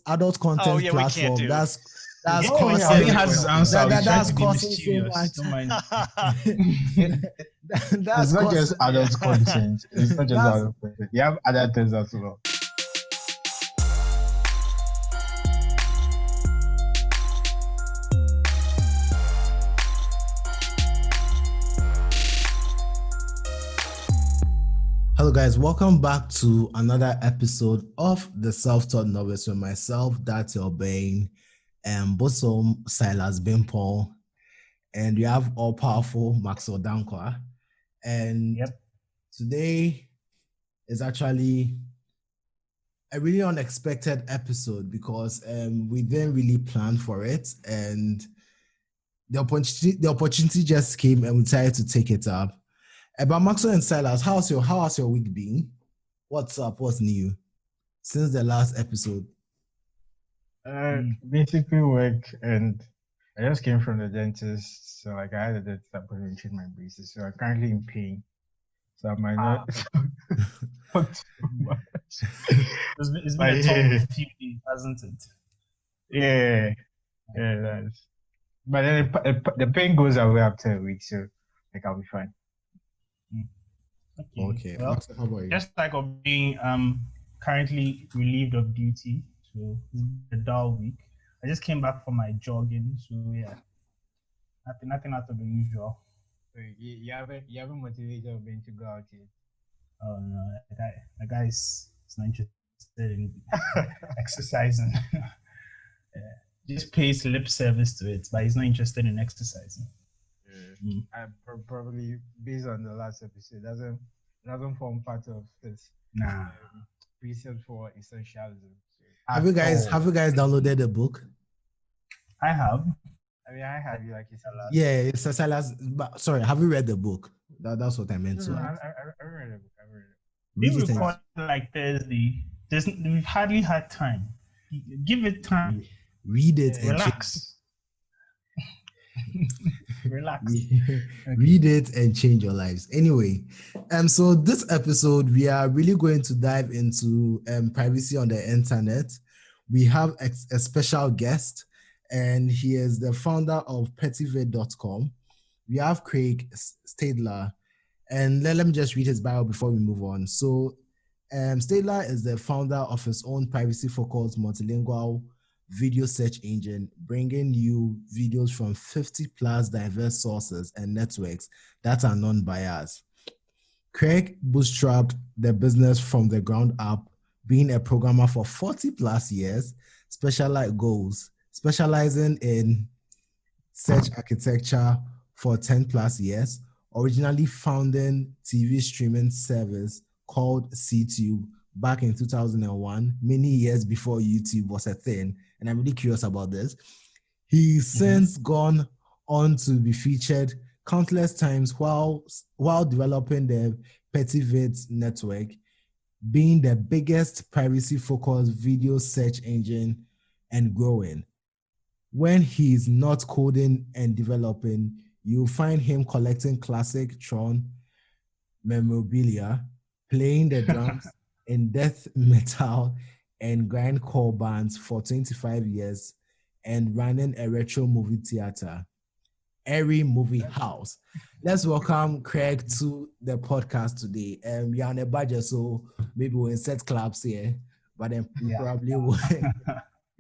adult content yeah, we can't platform. do. That's Oh, causing yeah, he has his answer. I was trying that's to be causing so mischievous. much. Don't mind. That's It's not just causing, adult content. It's not just That's- adult content. You have other things as well. Hello guys, welcome back to another episode of the Self-Taught Novice with myself, that's your Bane, and Bosom Silas Bimpon, and we have all-powerful Maxwell Dankwa. And today is actually a really unexpected episode because we didn't really plan for it, and the opportunity just came and we decided to take it up. But Maxwell and Silas, how has your week been? What's up? What's new since the last episode? Basically work, and I just came from the dentist, so like I had a dentist appointment to change my braces, so I'm currently in pain. So I might not talk too much. It's been a tough few days, hasn't it? Yeah, that's. But then the pain goes away after a week, so like I'll be fine. Okay. Well, How about you? just like of being currently relieved of duty, so it's been a dull week. I just came back from my jogging, so yeah, nothing out of the usual. So you haven't motivated Ben to go out yet? Oh no, the guy is not interested in exercising. Just pays lip service to it, but he's not interested in exercising. I probably, based on the last episode, doesn't form part of this preset for essentialism. So. Have you guys downloaded the book? I have. I mean, I have, like you said. Yeah, it's a Silas. But sorry, have you read the book? That's what I meant to. I read the book. I read it. We record like Thursday. We've hardly had time. Give it time. Read it and relax. Relax. Read it and change your lives. Anyway, so this episode we are really going to dive into privacy on the internet. We have a special guest, and he is the founder of pettyvid.com. We have Craig Stadler, and let me just read his bio before we move on. So, Stadler is the founder of his own privacy-focused multilingual video search engine, bringing you videos from 50 plus diverse sources and networks that are non-biased. Craig bootstrapped the business from the ground up, being a programmer for 40 plus years, specializing in search architecture for 10 plus years, originally founding TV streaming service called CTube back in 2001, many years before YouTube was a thing. And I'm really curious about this. He's since gone on to be featured countless times while developing the PettyVids network, being the biggest privacy-focused video search engine and growing. When he's not coding and developing, you'll find him collecting classic Tron memorabilia, playing the drums in death metal and grindcore bands for 25 years, and running a retro movie theater, Airy Movie House. Let's welcome Craig to the podcast today. We are on a budget, so maybe we'll insert claps here, but then we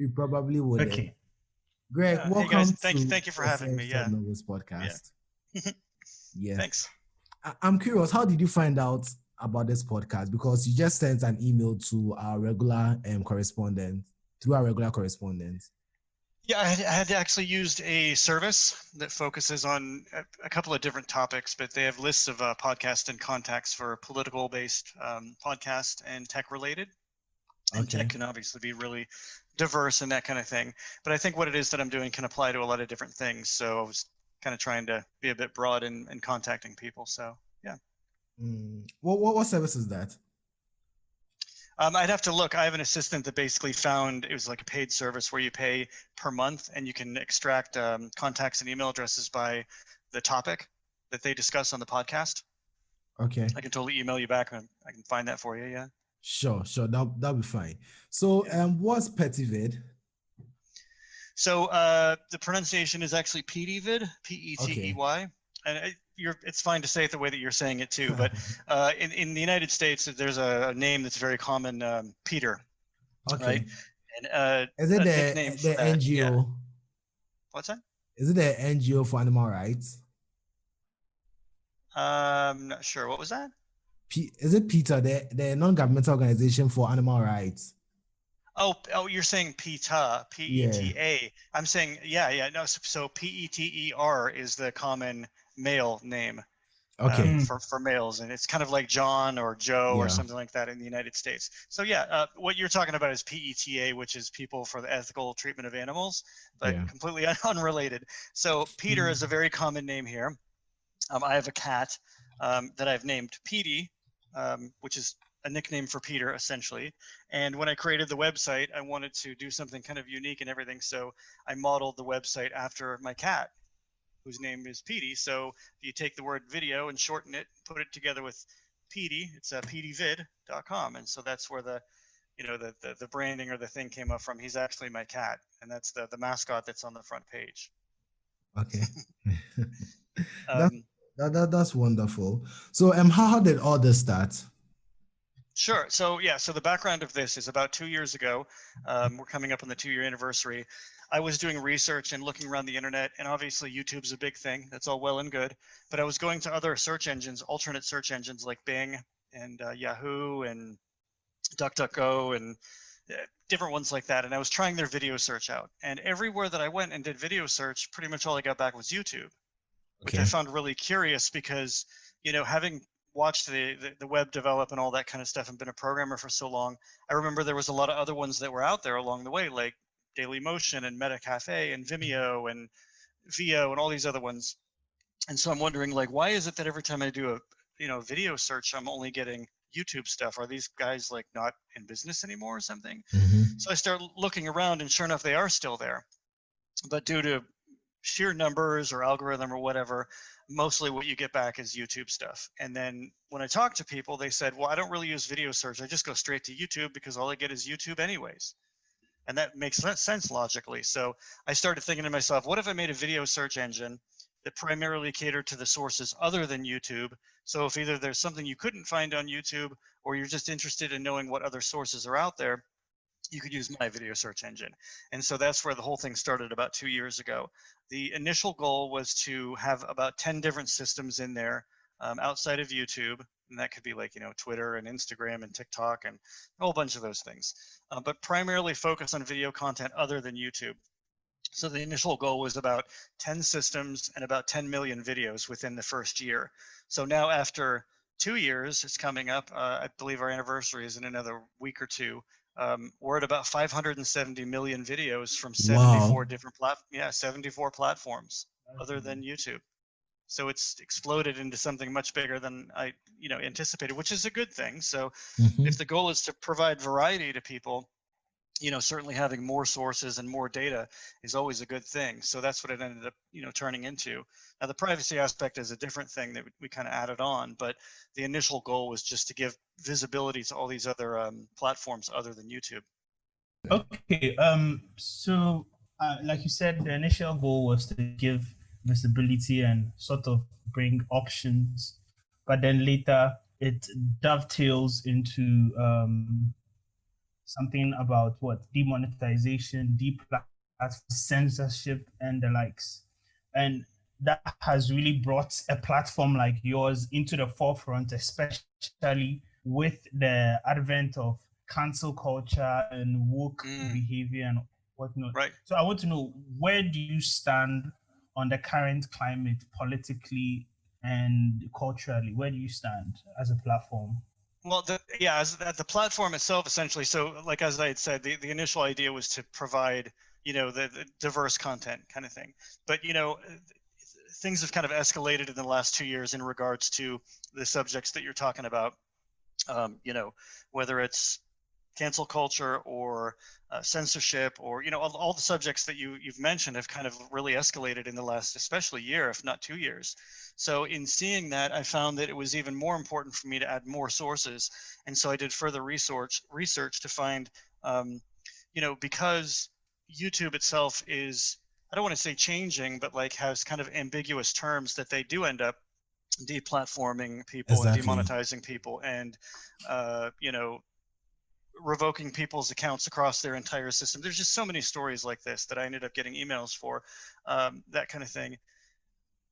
probably would. Okay. Greg, welcome. Hey guys, thank you for having me. Yeah. Novus podcast. Yeah. Thanks. I'm curious, how did you find out about this podcast? Because you just sent an email to our regular correspondent, through our regular correspondent. Yeah, I had actually used a service that focuses on a couple of different topics, but they have lists of podcasts and contacts for political-based podcast and tech-related. And tech can obviously be really diverse and that kind of thing. But I think what it is that I'm doing can apply to a lot of different things. So I was kind of trying to be a bit broad in contacting people. So, yeah. What service is that? I'd have to look. I have an assistant that basically found it was like a paid service where you pay per month and you can extract contacts and email addresses by the topic that they discuss on the podcast. Okay. I can totally email you back and I can find that for you. Yeah. Sure. That'll be fine. So, what's Petivid? So the pronunciation is actually Peteyvid, Okay. P-E-T-E-Y. And it's fine to say it the way that you're saying it too, but in the United States, there's a name that's very common, Peter, right? Okay. And Is it a nickname for the that, NGO? yeah. What's that? Is it the NGO for animal rights? I'm not sure. What was that? Is it PETA, the non-governmental organization for animal rights? Oh, you're saying PETA, P-E-T-A. Yeah. I'm saying, yeah, no. So P-E-T-E-R is the common male name Okay. for males, and it's kind of like John or Joe or Yeah. something like that in the United States. So yeah, what you're talking about is PETA, which is People for the Ethical Treatment of Animals, but Yeah. completely unrelated. So Peter is a very common name here. I have a cat that I've named Petey, which is a nickname for Peter, essentially. And when I created the website, I wanted to do something kind of unique and everything. So I modeled the website after my cat, whose name is Petey. So if you take the word video and shorten it, put it together with Petey, it's peteyvid.com. And so that's where the branding or the thing came up from. He's actually my cat, and that's the mascot that's on the front page. Okay. That's wonderful. So how did all this start? Sure. So yeah, so the background of this is about 2 years ago. We're coming up on the 2-year anniversary. I was doing research and looking around the internet, and obviously YouTube's a big thing. That's all well and good. But I was going to other search engines, alternate search engines like Bing and Yahoo and DuckDuckGo and different ones like that. And I was trying their video search out. And everywhere that I went and did video search, pretty much all I got back was YouTube, which I found really curious because, having watched the web develop and all that kind of stuff and been a programmer for so long, I remember there was a lot of other ones that were out there along the way, like Dailymotion and MetaCafe and Vimeo and Vio and all these other ones. And so I'm wondering, like, why is it that every time I do a video search, I'm only getting YouTube stuff? Are these guys like not in business anymore or something? Mm-hmm. So I start looking around, and sure enough, they are still there. But due to sheer numbers or algorithm or whatever, mostly what you get back is YouTube stuff. And then when I talk to people, they said, well, I don't really use video search. I just go straight to YouTube because all I get is YouTube anyways. And that makes sense logically. So I started thinking to myself, what if I made a video search engine that primarily catered to the sources other than YouTube? So if either there's something you couldn't find on YouTube, or you're just interested in knowing what other sources are out there, you could use my video search engine. And so that's where the whole thing started about 2 years ago. The initial goal was to have about 10 different systems in there outside of YouTube. And that could be like, Twitter and Instagram and TikTok and a whole bunch of those things. But primarily focus on video content other than YouTube. So the initial goal was about 10 systems and about 10 million videos within the first year. So now after 2 years, it's coming up. I believe our anniversary is in another week or two. We're at about 570 million videos from 74 different 74 platforms other than YouTube. So it's exploded into something much bigger than I, anticipated, which is a good thing. So if the goal is to provide variety to people, certainly having more sources and more data is always a good thing. So that's what it ended up, turning into. Now, the privacy aspect is a different thing that we kind of added on, but the initial goal was just to give visibility to all these other platforms other than YouTube. Okay. So, like you said, the initial goal was to give visibility and sort of bring options, but then later it dovetails into something about demonetization, censorship, and the likes. And that has really brought a platform like yours into the forefront, especially with the advent of cancel culture and woke behavior and whatnot. Right. So I want to know, where do you stand on the current climate politically and culturally? Where do you stand as a platform? Well, the platform itself, essentially. So, like as I had said, the initial idea was to provide, the diverse content kind of thing. But things have kind of escalated in the last 2 years in regards to the subjects that you're talking about. Whether it's cancel culture or censorship, or all the subjects that you've mentioned have kind of really escalated in the last, especially year, if not 2 years. So in seeing that, I found that it was even more important for me to add more sources, and so I did further research to find, because YouTube itself is, I don't want to say changing, but like has kind of ambiguous terms that they do end up deplatforming people and Exactly. demonetizing people, and revoking people's accounts across their entire system. There's just so many stories like this that I ended up getting emails for, that kind of thing.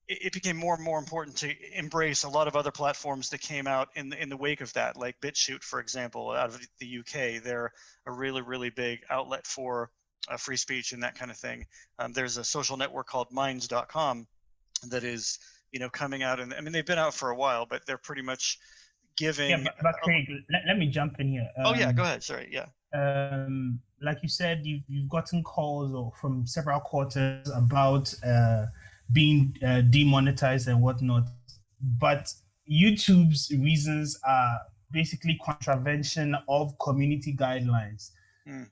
It became more and more important to embrace a lot of other platforms that came out in the wake of that, like BitChute, for example, out of the UK. They're a really, really big outlet for free speech and that kind of thing. There's a social network called minds.com that is, coming out, and I mean, they've been out for a while, but they're pretty much giving. Yeah, but Craig, let me jump in here. Oh yeah, go ahead. Sorry, yeah. Like you said, you've gotten calls from several quarters about being demonetized and whatnot, but YouTube's reasons are basically contravention of community guidelines.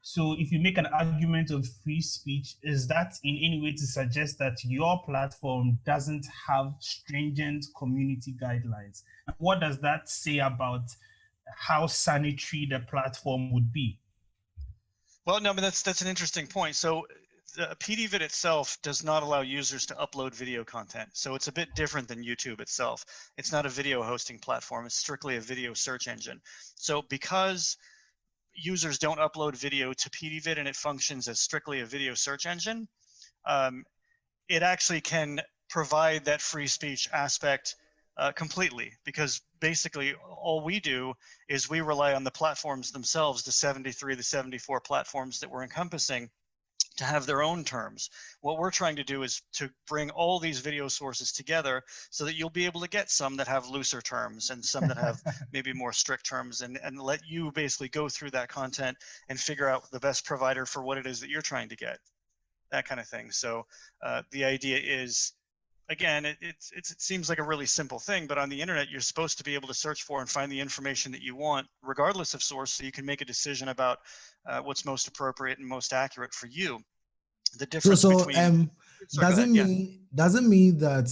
So if you make an argument of free speech, is that in any way to suggest that your platform doesn't have stringent community guidelines? And what does that say about how sanitary the platform would be? Well, no, but that's an interesting point. So the PDVid itself does not allow users to upload video content. So it's a bit different than YouTube itself. It's not a video hosting platform. It's strictly a video search engine. So because users don't upload video to PDVid and it functions as strictly a video search engine, it actually can provide that free speech aspect completely, because basically all we do is we rely on the platforms themselves, the 73, the 74 platforms that we're encompassing, to have their own terms. What we're trying to do is to bring all these video sources together so that you'll be able to get some that have looser terms and some that have maybe more strict terms, and let you basically go through that content and figure out the best provider for what it is that you're trying to get, that kind of thing. So the idea is, again, it seems like a really simple thing, but on the internet, you're supposed to be able to search for and find the information that you want, regardless of source, so you can make a decision about what's most appropriate and most accurate for you. The difference between doesn't mean that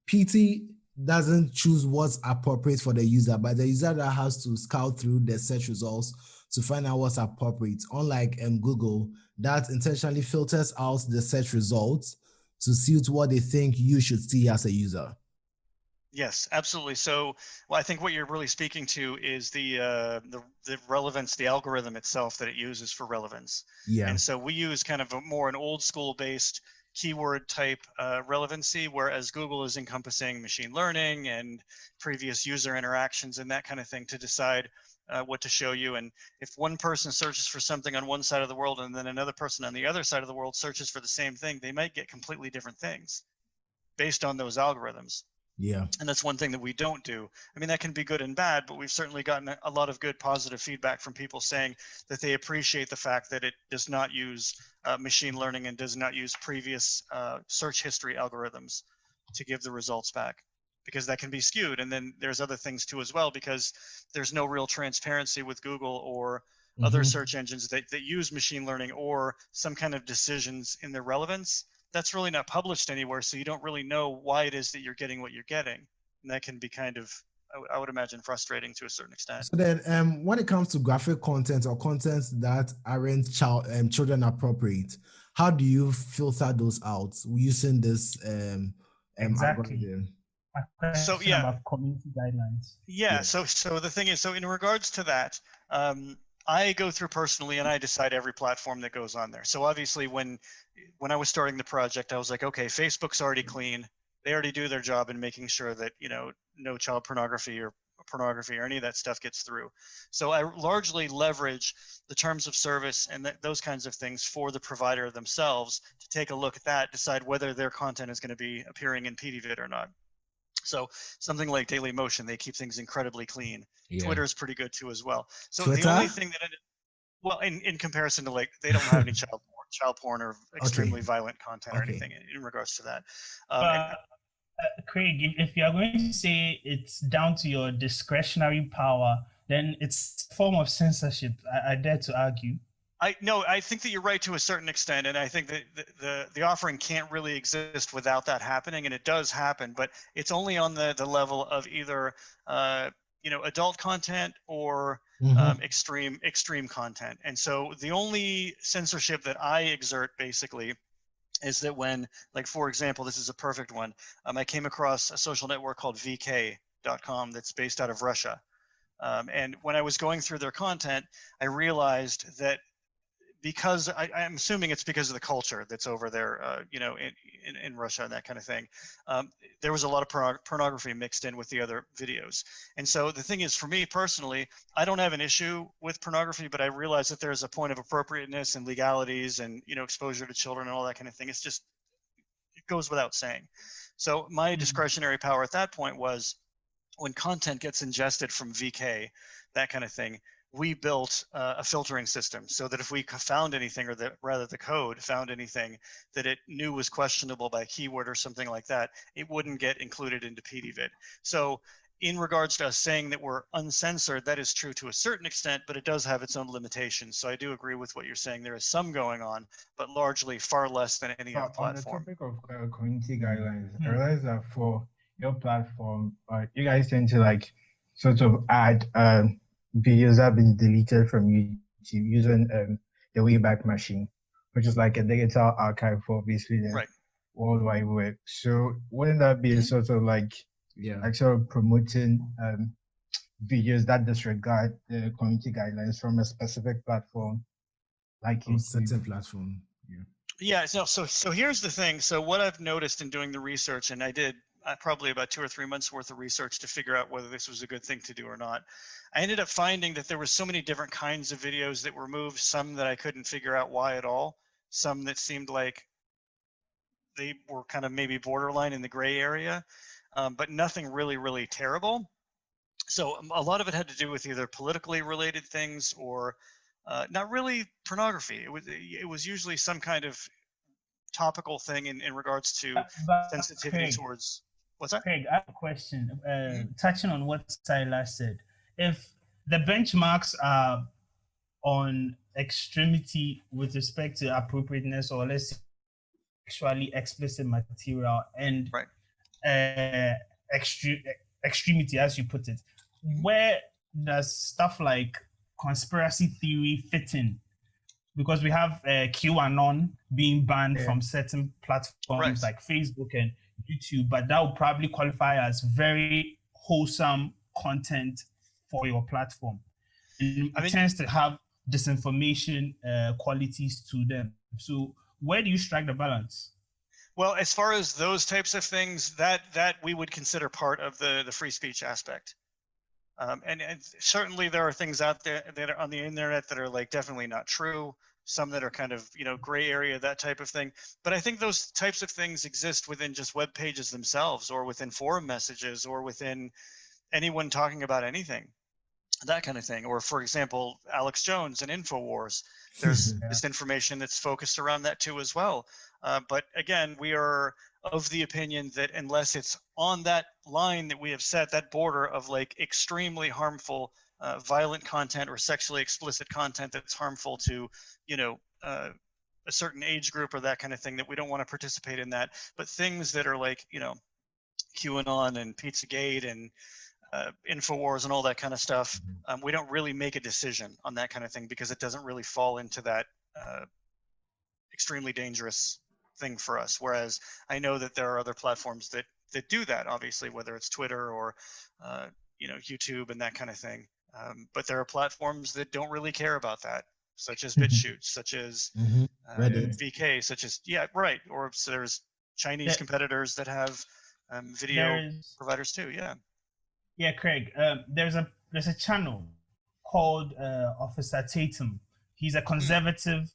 PT doesn't choose what's appropriate for the user, but the user that has to scout through the search results to find out what's appropriate. Unlike Google, that intentionally filters out the search results to suit what they think you should see as a user. Yes, absolutely. So, well, I think what you're really speaking to is the relevance, the algorithm itself that it uses for relevance. Yeah. And so we use kind of an old school based keyword type relevancy, whereas Google is encompassing machine learning and previous user interactions and that kind of thing to decide what to show you. And if one person searches for something on one side of the world and then another person on the other side of the world searches for the same thing, they might get completely different things based on those algorithms. Yeah. And that's one thing that we don't do. I mean, that can be good and bad, but we've certainly gotten a lot of good positive feedback from people saying that they appreciate the fact that it does not use machine learning and does not use previous search history algorithms to give the results back, because that can be skewed. And then there's other things too as well, because there's no real transparency with Google or other search engines that use machine learning or some kind of decisions in their relevance. That's really not published anywhere, so you don't really know why it is that you're getting what you're getting. And that can be kind of, I would imagine, frustrating to a certain extent. So then when it comes to graphic content or content that aren't children appropriate, how do you filter those out using this exactly algorithm? So yeah, about community guidelines. Yeah, so the thing is, so in regards to that, I go through personally and I decide every platform that goes on there. So obviously when I was starting the project, I was like, okay, Facebook's already clean. They already do their job in making sure that, no child pornography or any of that stuff gets through. So I largely leverage the terms of service and those kinds of things for the provider themselves to take a look at that, decide whether their content is going to be appearing in PDVid or not. So something like Dailymotion, they keep things incredibly clean. Yeah. Twitter is pretty good too as well. So Twitter? The only thing that, in comparison to, like, they don't have any child porn or extremely violent content or anything in regards to that. Craig, if you are going to say it's down to your discretionary power then it's a form of censorship. I dare to argue. I think that you're right to a certain extent, and I think that the offering can't really exist without that happening, and it does happen, but it's only on the level of either adult content or extreme content. And so the only censorship that I exert basically is that when, like, for example, this is a perfect one. I came across a social network called VK.com that's based out of Russia. And when I was going through their content, I realized that because I'm assuming it's because of the culture that's over there, in Russia and that kind of thing. There was a lot of pornography mixed in with the other videos. And so the thing is, for me personally, I don't have an issue with pornography, but I realize that there's a point of appropriateness and legalities and, exposure to children and all that kind of thing. It's just, it goes without saying. So my discretionary power at that point was when content gets ingested from VK, that kind of thing, we built a filtering system so that if we found anything, or the code found anything that it knew was questionable by keyword or something like that, it wouldn't get included into PDVid. So in regards to us saying that we're uncensored, that is true to a certain extent, but it does have its own limitations. So I do agree with what you're saying. There is some going on, but largely far less than any other platform. On the topic of community guidelines, I realize that for your platform, you guys tend to sort of add videos that have been deleted from YouTube using the Wayback Machine, which is like a digital archive for basically the World Wide Web. So wouldn't that be a sort of sort of promoting videos that disregard the community guidelines from a specific platform, like a certain platform? Yeah. So here's the thing. So what I've noticed in doing the research, and I did probably about 2 or 3 months worth of research to figure out whether this was a good thing to do or not. I ended up finding that there were so many different kinds of videos that were moved, some that I couldn't figure out why at all, some that seemed like they were kind of maybe borderline in the gray area, but nothing really, really terrible. So a lot of it had to do with either politically related things or not really pornography. It was usually some kind of topical thing in regards to sensitivity Craig, towards. What's that? Craig, I have a question. Touching on what Stadler said, if the benchmarks are on extremity with respect to appropriateness or let's say sexually explicit material and extremity, as you put it, where does stuff like conspiracy theory fit in? Because we have QAnon being banned from certain platforms like Facebook and YouTube, but that would probably qualify as very wholesome content for your platform. And it tends to have disinformation qualities to them. So where do you strike the balance? Well, as far as those types of things, that we would consider part of the free speech aspect. And certainly there are things out there that are on the internet that are definitely not true. Some that are kind of, gray area, that type of thing. But I think those types of things exist within just web pages themselves, or within forum messages, or within anyone talking about anything, that kind of thing. Or for example, Alex Jones and InfoWars, there's this information that's focused around that too as well. But again, we are of the opinion that unless it's on that line that we have set, that border of extremely harmful violent content or sexually explicit content that's harmful to, a certain age group or that kind of thing, that we don't want to participate in that. But things that are QAnon and Pizzagate and InfoWars and all that kind of stuff, we don't really make a decision on that kind of thing because it doesn't really fall into that extremely dangerous thing for us. Whereas I know that there are other platforms that do that, obviously, whether it's Twitter or YouTube and that kind of thing. But there are platforms that don't really care about that, such as BitChute, such as Reddit, VK, such as or so there's Chinese competitors that have video providers too. Yeah, Craig. There's a channel called Officer Tatum. He's a conservative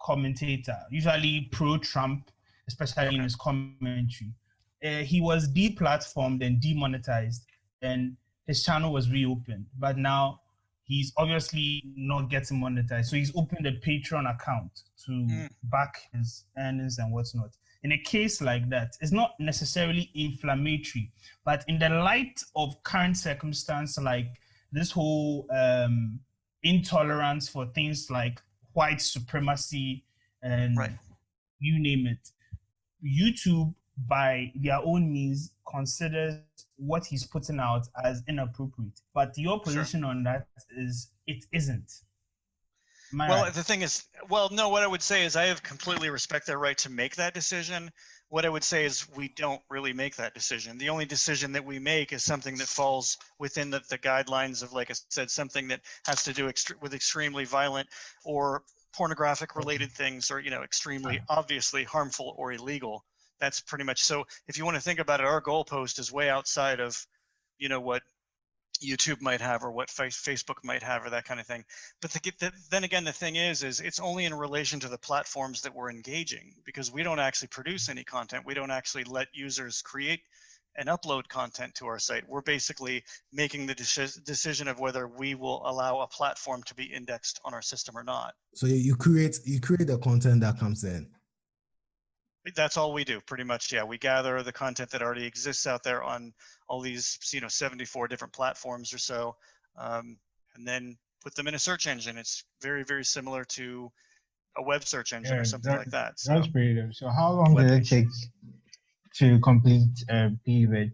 commentator, usually pro-Trump, especially in his commentary. He was deplatformed and demonetized, and his channel was reopened, but now he's obviously not getting monetized. So he's opened a Patreon account to back his earnings and whatnot. In a case like that, it's not necessarily inflammatory, but in the light of current circumstance, like this whole intolerance for things like white supremacy and Right. you name it. YouTube, by their own means, considers what he's putting out as inappropriate. But your position on that is it isn't. Well, Right? the thing is, well, no, what I would say is I have completely respect their right to make that decision. What I would say is we don't really make that decision. The only decision that we make is something that falls within the guidelines of, like I said, something that has to do with extremely violent or pornographic related things, or, extremely obviously harmful or illegal. That's pretty much, so if you want to think about it, our goalpost is way outside of, what YouTube might have or what Facebook might have or that kind of thing. But then again, the thing is it's only in relation to the platforms that we're engaging, because we don't actually produce any content. We don't actually let users create and upload content to our site. We're basically making the decision of whether we will allow a platform to be indexed on our system or not. So you create the content that comes in. That's all we do, pretty much. Yeah, we gather the content that already exists out there on all these, 74 different platforms or so, and then put them in a search engine. It's very, very similar to a web search engine or something like that. So that's pretty good. So how long did it take to complete pivot?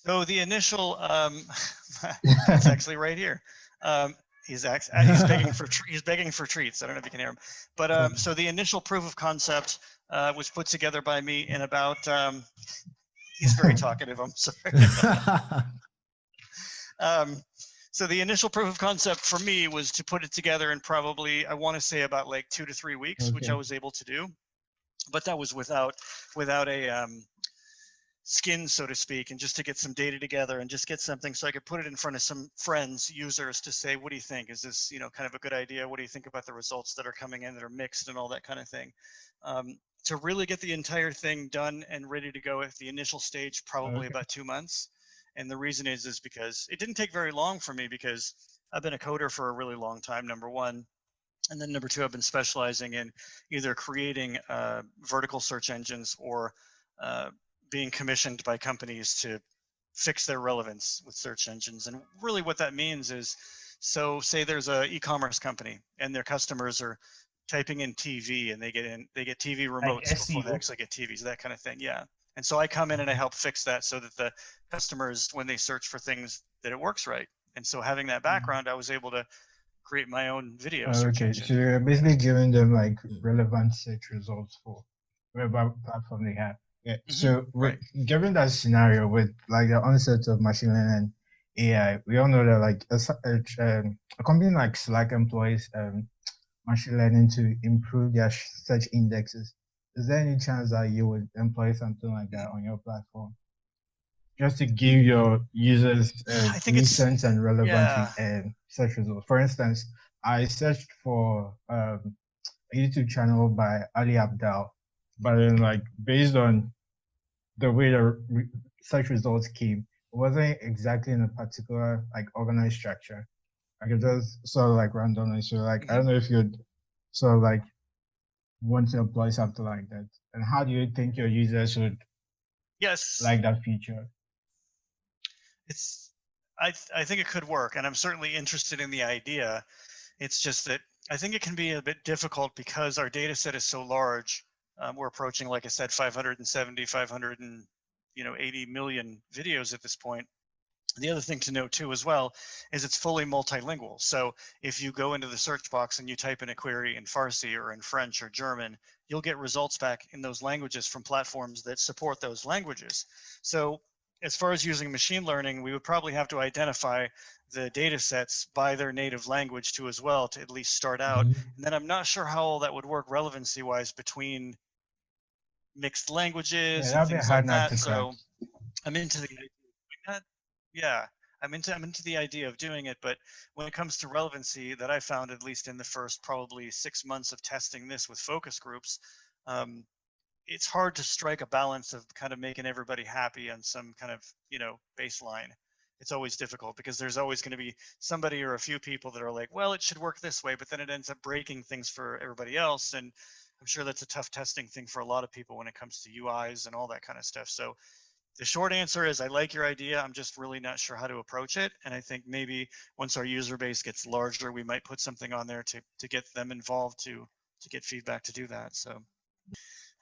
So the initial, it's actually right here. He's begging for treats. I don't know if you can hear him, but so the initial proof of concept was put together by me in about. He's very talkative. I'm sorry. So the initial proof of concept for me was to put it together in probably, I want to say, about like 2 to 3 weeks, which I was able to do, but that was without a skin, so to speak, and just to get some data together and just get something so I could put it in front of some friends, users, to say, what do you think? Is this, kind of a good idea? What do you think about the results that are coming in that are mixed and all that kind of thing? To really get the entire thing done and ready to go at the initial stage, probably about 2 months. And the reason is because it didn't take very long for me, because I've been a coder for a really long time, number one. And then number two, I've been specializing in either creating vertical search engines or being commissioned by companies to fix their relevance with search engines. And really what that means is, so say there's a e-commerce company and their customers are typing in TV and they get TV remotes before they actually get TVs, that kind of thing. Yeah. And so I come in and I help fix that so that the customers, when they search for things, that it works right. And so having that background, I was able to create my own video search engine. So you're basically giving them like relevant search results for whatever platform they have. Yeah. So given that scenario with like the onset of machine learning and AI, we all know that like a company like Slack employs machine learning to improve their search indexes. Is there any chance that you would employ something like that on your platform, just to give your users recent and relevant search results? For instance, I searched for a YouTube channel by Ali Abdal, but then like based on the way the search results came, it wasn't exactly in a particular like organized structure. I could just sort of like randomly. So like I don't know if you'd sort of like want to employ something like that, and how do you think your users would like that feature? I think it could work, and I'm certainly interested in the idea. It's just that I think it can be a bit difficult because our data set is so large. We're approaching, like I said, 580 million videos at this point. The other thing to note too as well is it's fully multilingual. So if you go into the search box and you type in a query in Farsi or in French or German, you'll get results back in those languages from platforms that support those languages. So as far as using machine learning, we would probably have to identify the data sets by their native language too as well, to at least start out. And then I'm not sure how all that would work relevancy wise between mixed languages and things like that. So I'm into the idea of that. Yeah, I'm into the idea of doing it, but when it comes to relevancy, that I found, at least in the first probably 6 months of testing this with focus groups, it's hard to strike a balance of kind of making everybody happy on some kind of, baseline. It's always difficult because there's always going to be somebody or a few people that are like, well, it should work this way, but then it ends up breaking things for everybody else. And I'm sure that's a tough testing thing for a lot of people when it comes to UIs and all that kind of stuff. So the short answer is I like your idea. I'm just really not sure how to approach it. And I think maybe once our user base gets larger, we might put something on there to get them involved to get feedback to do that. So,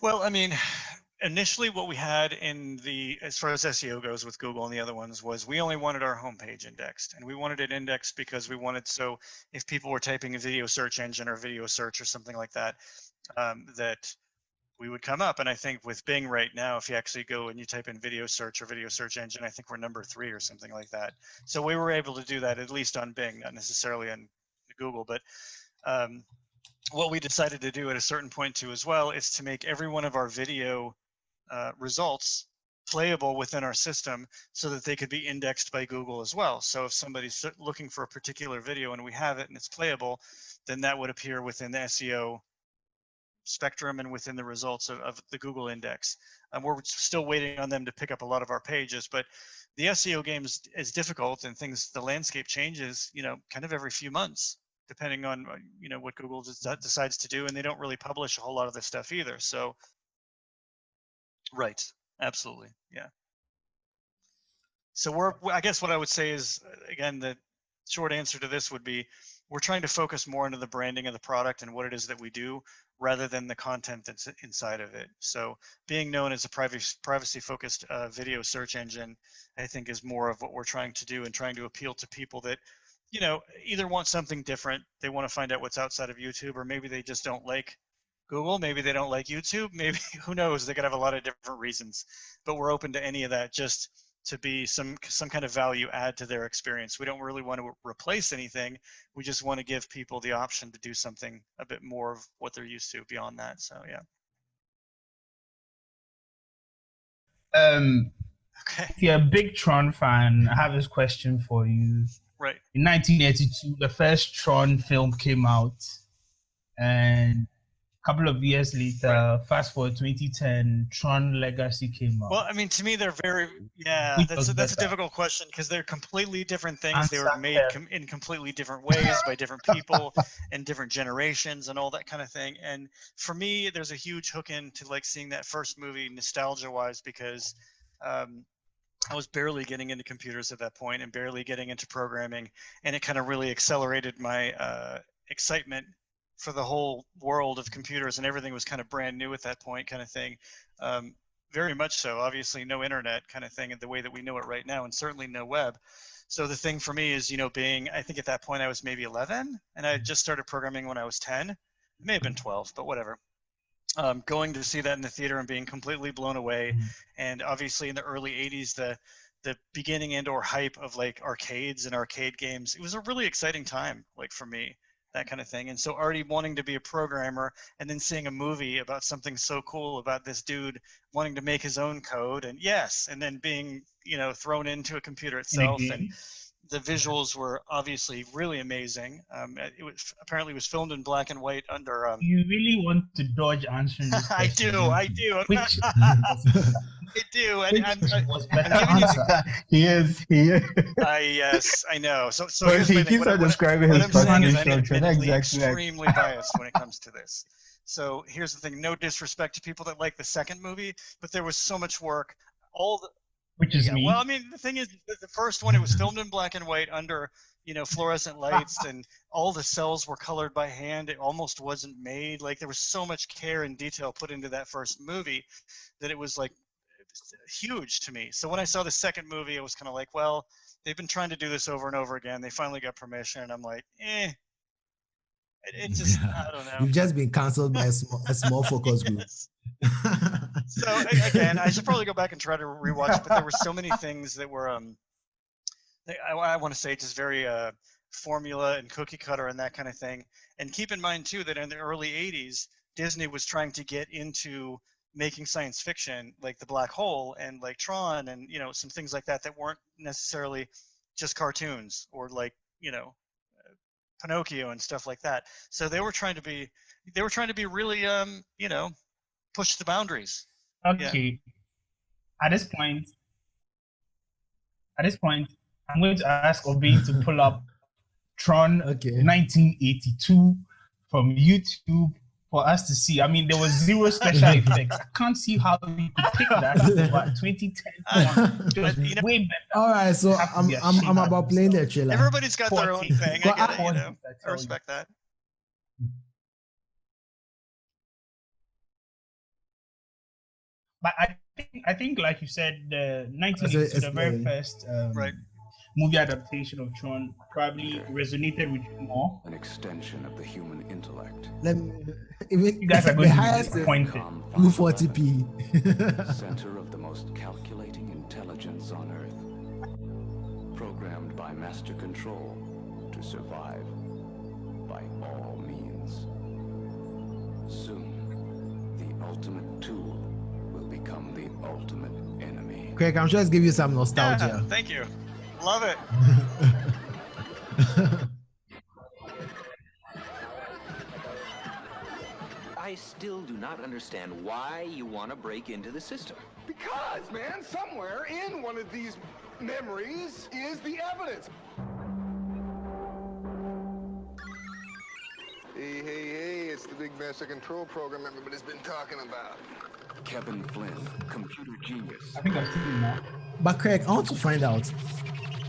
well, I mean, initially what we had in the, as far as SEO goes with Google and the other ones, was we only wanted our homepage indexed, and we wanted it indexed because we wanted, so if people were typing a video search engine or video search or something like that, that we would come up. And I think with Bing right now, if you actually go and you type in video search or video search engine, I think we're number 3 or something like that. So we were able to do that at least on Bing, not necessarily on Google, but what we decided to do at a certain point too as well is to make every one of our video results playable within our system so that they could be indexed by Google as well. So if somebody's looking for a particular video and we have it and it's playable, then that would appear within the SEO spectrum and within the results of the Google index. We're still waiting on them to pick up a lot of our pages, but the SEO game is difficult, and the landscape changes, kind of every few months, depending on, what Google decides to do, and they don't really publish a whole lot of this stuff either. So, right, absolutely, yeah. So I guess what I would say is, again, the short answer to this would be, we're trying to focus more into the branding of the product and what it is that we do, rather than the content that's inside of it. So being known as a privacy-focused video search engine, I think, is more of what we're trying to do, and trying to appeal to people that, either want something different. They want to find out what's outside of YouTube, or maybe they just don't like Google. Maybe they don't like YouTube. Maybe, who knows? They could have a lot of different reasons. But we're open to any of that, just to be some kind of value add to their experience. We don't really want to replace anything. We just want to give people the option to do something a bit more of what they're used to beyond that. So yeah. Okay. If you're a big Tron fan, I have this question for you. Right. In 1982, the first Tron film came out, and a couple of years later, right, fast forward 2010, Tron Legacy came out. Well, I mean, to me, they're very, that's a difficult question, because they're completely different things. They were made in completely different ways by different people and different generations and all that kind of thing. And for me, there's a huge hook into like seeing that first movie nostalgia-wise, because I was barely getting into computers at that point and barely getting into programming, and it kind of really accelerated my excitement for the whole world of computers, and everything was kind of brand new at that point, kind of thing. Very much so. Obviously no internet kind of thing in the way that we know it right now, and certainly no web. So the thing for me is, being, I think at that point I was maybe 11, and I had just started programming when I was 10. It may have been 12, but whatever. Going to see that in the theater and being completely blown away. And obviously in the early 80s, the beginning and or hype of like arcades and arcade games, it was a really exciting time, like for me, that kind of thing. And so already wanting to be a programmer, and then seeing a movie about something so cool about this dude wanting to make his own code, and and then being, thrown into a computer itself, and the visuals were obviously really amazing. It was apparently was filmed in black and white under. You really want to dodge answering this question? I do. Which I do. He is. Yes, I know. So here's he keeps on describing his personality structure. Extremely biased when it comes to this. So here's the thing: no disrespect to people that like the second movie, but there was so much work. Which is me. Well, I mean, the thing is, the first one, it was filmed in black and white under, fluorescent lights, and all the cells were colored by hand. It almost wasn't made. Like, there was so much care and detail put into that first movie that it was like huge to me. So when I saw the second movie, it was kind of like, well, they've been trying to do this over and over again. They finally got permission, and I'm like, It just, I don't know. You've just been canceled by a small focus group. So again, I should probably go back and try to rewatch, but there were so many things that were, I want to say, just very formula and cookie cutter and that kind of thing. And keep in mind too that in the early 80s, Disney was trying to get into making science fiction, like The Black Hole and like Tron, and some things like that weren't necessarily just cartoons, or like Pinocchio and stuff like that. So they were trying to be really push the boundaries. Okay. Yeah. At this point, I'm going to ask Obin to pull up Tron 1982 from YouTube for us to see. I mean, there was zero special effects. I can't see how you could pick that up, but 2010 it was way better. All right, so I'm about playing the trailer. Everybody's got their own thing. I get it, you know. I respect that. But I think, like you said, the 1982, the very first movie adaptation of Tron probably resonated with you more. An extension of the human intellect. You guys are going to be disappointed. 240p. Center of the most calculating intelligence on Earth. Programmed by master control to survive by all means. Soon, the ultimate tool will become the ultimate enemy. Craig, I'm sure it's give you some nostalgia. Yeah, thank you. Love it. I still do not understand why you want to break into the system. Because, man, somewhere in one of these memories is the evidence. Hey, it's the big master control program everybody's been talking about. Kevin Flynn, computer genius. I think I've seen that. But Craig, I want to find out.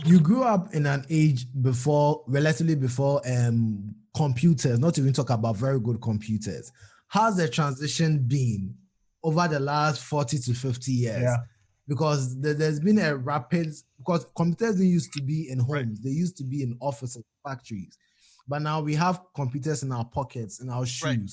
You grew up in an age relatively before computers, not to even talk about very good computers. How's the transition been over the last 40 to 50 years? Yeah. Because there's been a rapid, because computers didn't used to be in homes, they used to be in offices, factories. But now we have computers in our pockets, in our shoes. Right.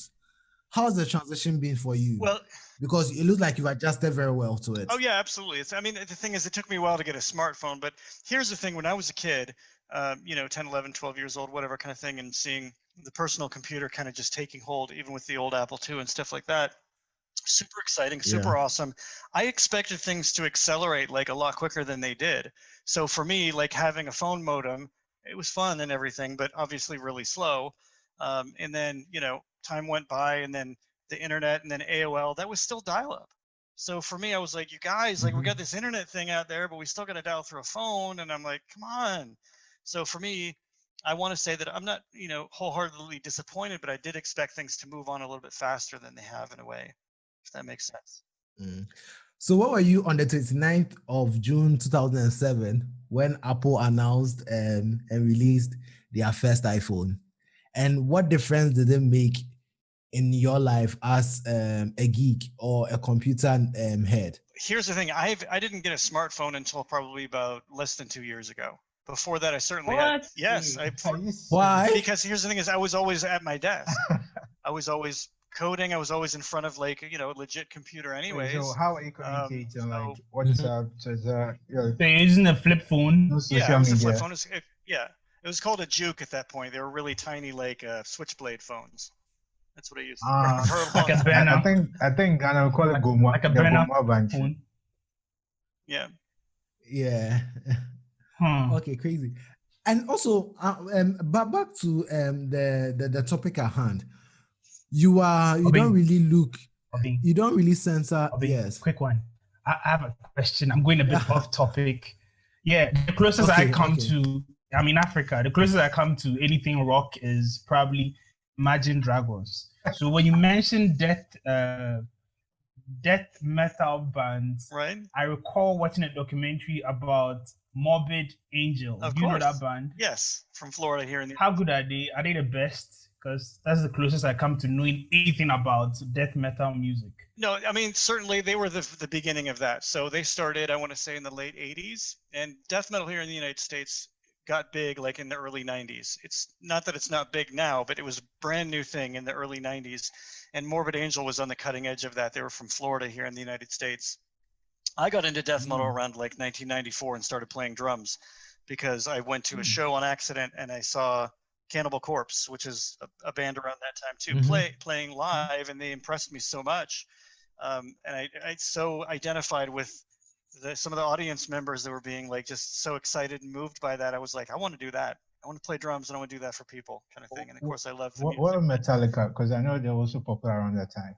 How's the transition been for you? Well, because it looks like you've adjusted very well to it. Oh yeah, absolutely. I mean, the thing is, it took me a while to get a smartphone, but here's the thing. When I was a kid, 10, 11, 12 years old, whatever kind of thing, and seeing the personal computer kind of just taking hold, even with the old Apple II and stuff like that, super exciting, super awesome. I expected things to accelerate like a lot quicker than they did. So for me, like having a phone modem, it was fun and everything, but obviously really slow. And then, time went by, and then the internet, and then AOL, that was still dial-up. So for me, I was like, you guys, like we got this internet thing out there, but we still got to dial through a phone. And I'm like, come on. So for me, I want to say that I'm not, wholeheartedly disappointed, but I did expect things to move on a little bit faster than they have in a way, if that makes sense. So what were you on the 29th of June 2007 when Apple announced and released their first iPhone? And what difference did it make in your life as a geek or a computer head? Here's the thing. I didn't get a smartphone until probably about less than 2 years ago. Before that, I certainly had. Yes. Why? Because here's the thing is I was always at my desk. I was always coding. I was always in front of like, a legit computer anyways. So how are you communicating? Like WhatsApp, Twitter? They're using a flip phone. No social it was media. a flip phone. It was called a juke at that point. They were really tiny, like switchblade phones. That's what I used. Like a banner. I think Ghana will call it Goma. Like a banner phone. Yeah. Yeah. Okay, crazy. And also, but back to the topic at hand. You don't really censor. Yes. Quick one. I have a question. I'm going a bit off topic. Yeah, the closest I come to, I'm in Africa. The closest I come to anything rock is probably Imagine Dragons. So when you mentioned death metal bands, right? I recall watching a documentary about Morbid Angel. Of Do you know course. that band? Yes, from Florida here in the. How good are they? Are they the best? Because that's the closest I come to knowing anything about death metal music. No, I mean, certainly they were the beginning of that. So they started, I want to say, in the late 80s, and death metal here in the United States got big like in the early 90s. It's not that it's not big now, but it was a brand new thing in the early 90s. And Morbid Angel was on the cutting edge of that. They were from Florida here in the United States. I got into death metal around like 1994 and started playing drums because I went to a show on accident and I saw Cannibal Corpse, which is a band around that time too, playing live, and they impressed me so much. And I so identified with some of the audience members that were being like just so excited and moved by that. I was like, I want to do that. I want to play drums and I want to do that for people, kind of thing. And of course, I love the music. What Metallica? Because I know they're also popular around that time.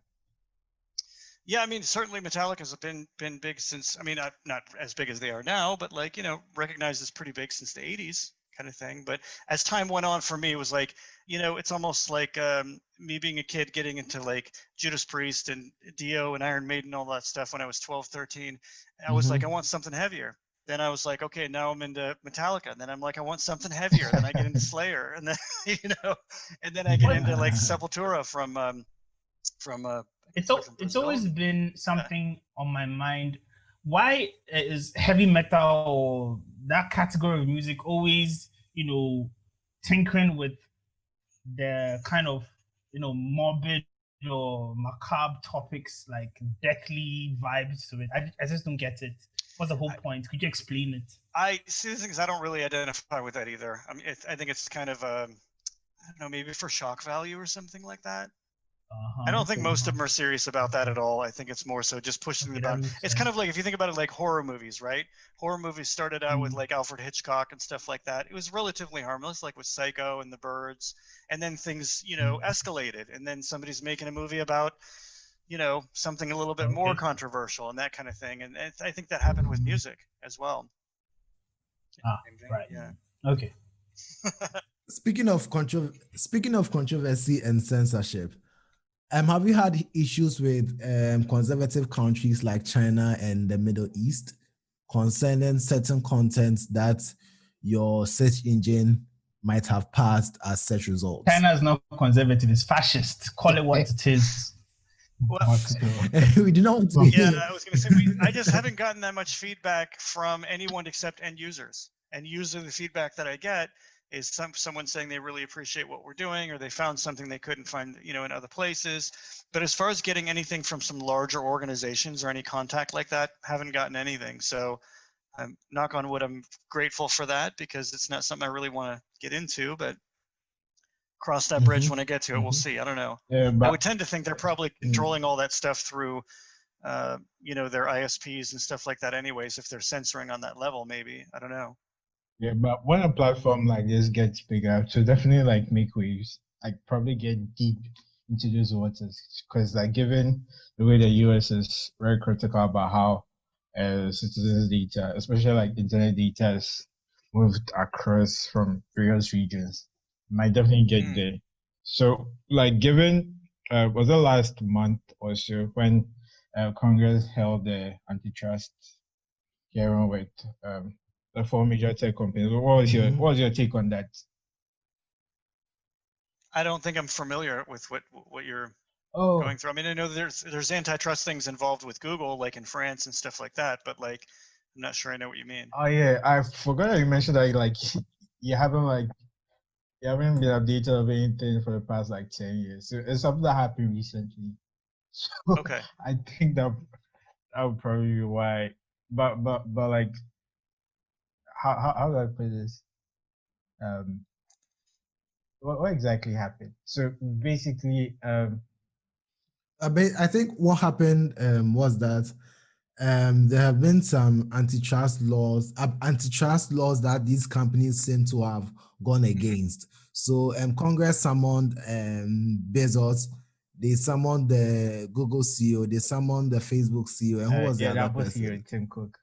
Yeah, I mean, certainly Metallica's been big since. I mean, not as big as they are now, but like recognized as pretty big since the 80s, kind of thing. But as time went on, for me, it was like, it's almost like me being a kid getting into like Judas Priest and Dio and Iron Maiden, all that stuff when I was 12, 13, I was like, I want something heavier. Then I was like, okay, now I'm into Metallica. And then I'm like, I want something heavier. Then I get into Slayer, and then and then I get into like Sepultura from It's always been something on my mind. Why is heavy metal or that category of music always, tinkering with the kind of, morbid or macabre topics, like deathly vibes to it? I just don't get it. What's the whole point? Could you explain it? I see the things. I don't really identify with that either. I mean, I think it's kind of I don't know, maybe for shock value or something like that. I don't think most of them are serious about that at all. I think it's more so just pushing the boundaries. It's kind of like, if you think about it, like horror movies, right? Horror movies started out with like Alfred Hitchcock and stuff like that. It was relatively harmless, like with Psycho and The Birds, and then things, escalated, and then somebody's making a movie about, something a little bit more controversial and that kind of thing. And I think that happened with music as well. Right. Yeah. Okay. Speaking of controversy and censorship, have you had issues with conservative countries like China and the Middle East concerning certain content that your search engine might have passed as search results? China is not conservative; it's fascist. Call it what it is. Well, we do not want to. Yeah, I was going to say, I just haven't gotten that much feedback from anyone except end users. And usually the feedback that I get is someone saying they really appreciate what we're doing, or they found something they couldn't find, in other places. But as far as getting anything from some larger organizations or any contact like that, haven't gotten anything. So I'm, knock on wood, I'm grateful for that, because it's not something I really want to get into, but cross that bridge when I get to it. We'll see. I don't know. Yeah, but I would tend to think they're probably controlling all that stuff through, their ISPs and stuff like that anyways, if they're censoring on that level, maybe. I don't know. yeah, but when a platform like this gets bigger, to definitely like make waves, like probably get deep into those waters, because like given the way the US is very critical about how citizens' data, especially like internet data, is moved across from various regions, might definitely get there. So like given was the last month or so when Congress held the antitrust hearing with the 4 major tech companies. What was your take on that? I don't think I'm familiar with what you're going through. I mean, I know there's antitrust things involved with Google, like in France and stuff like that, but like, I'm not sure I know what you mean. Oh yeah, I forgot that you mentioned that like you haven't been updated of anything for the past like 10 years. So it's something that happened recently. So Okay. I think that would probably be why. But like how do I put this? What exactly happened? So basically, I think what happened was that there have been some antitrust laws that these companies seem to have gone against. So Congress summoned Bezos, they summoned the Google CEO, they summoned the Facebook CEO, and who was the other person? CEO, Tim Cook.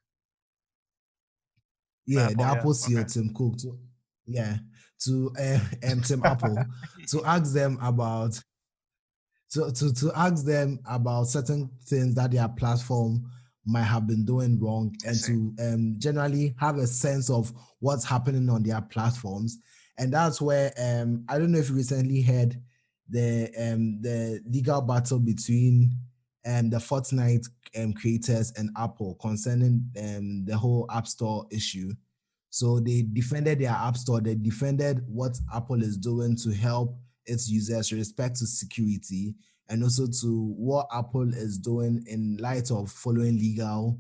Yeah, the Apple, Apple CEO, okay. Tim Cook, to Tim Apple, to ask them about to ask them about certain things that their platform might have been doing wrong, and to generally have a sense of what's happening on their platforms. And that's where I don't know if you recently heard the legal battle between the Fortnite creators and Apple concerning the whole App Store issue. So they defended their App Store. They defended what Apple is doing to help its users with respect to security, and also to what Apple is doing in light of following legal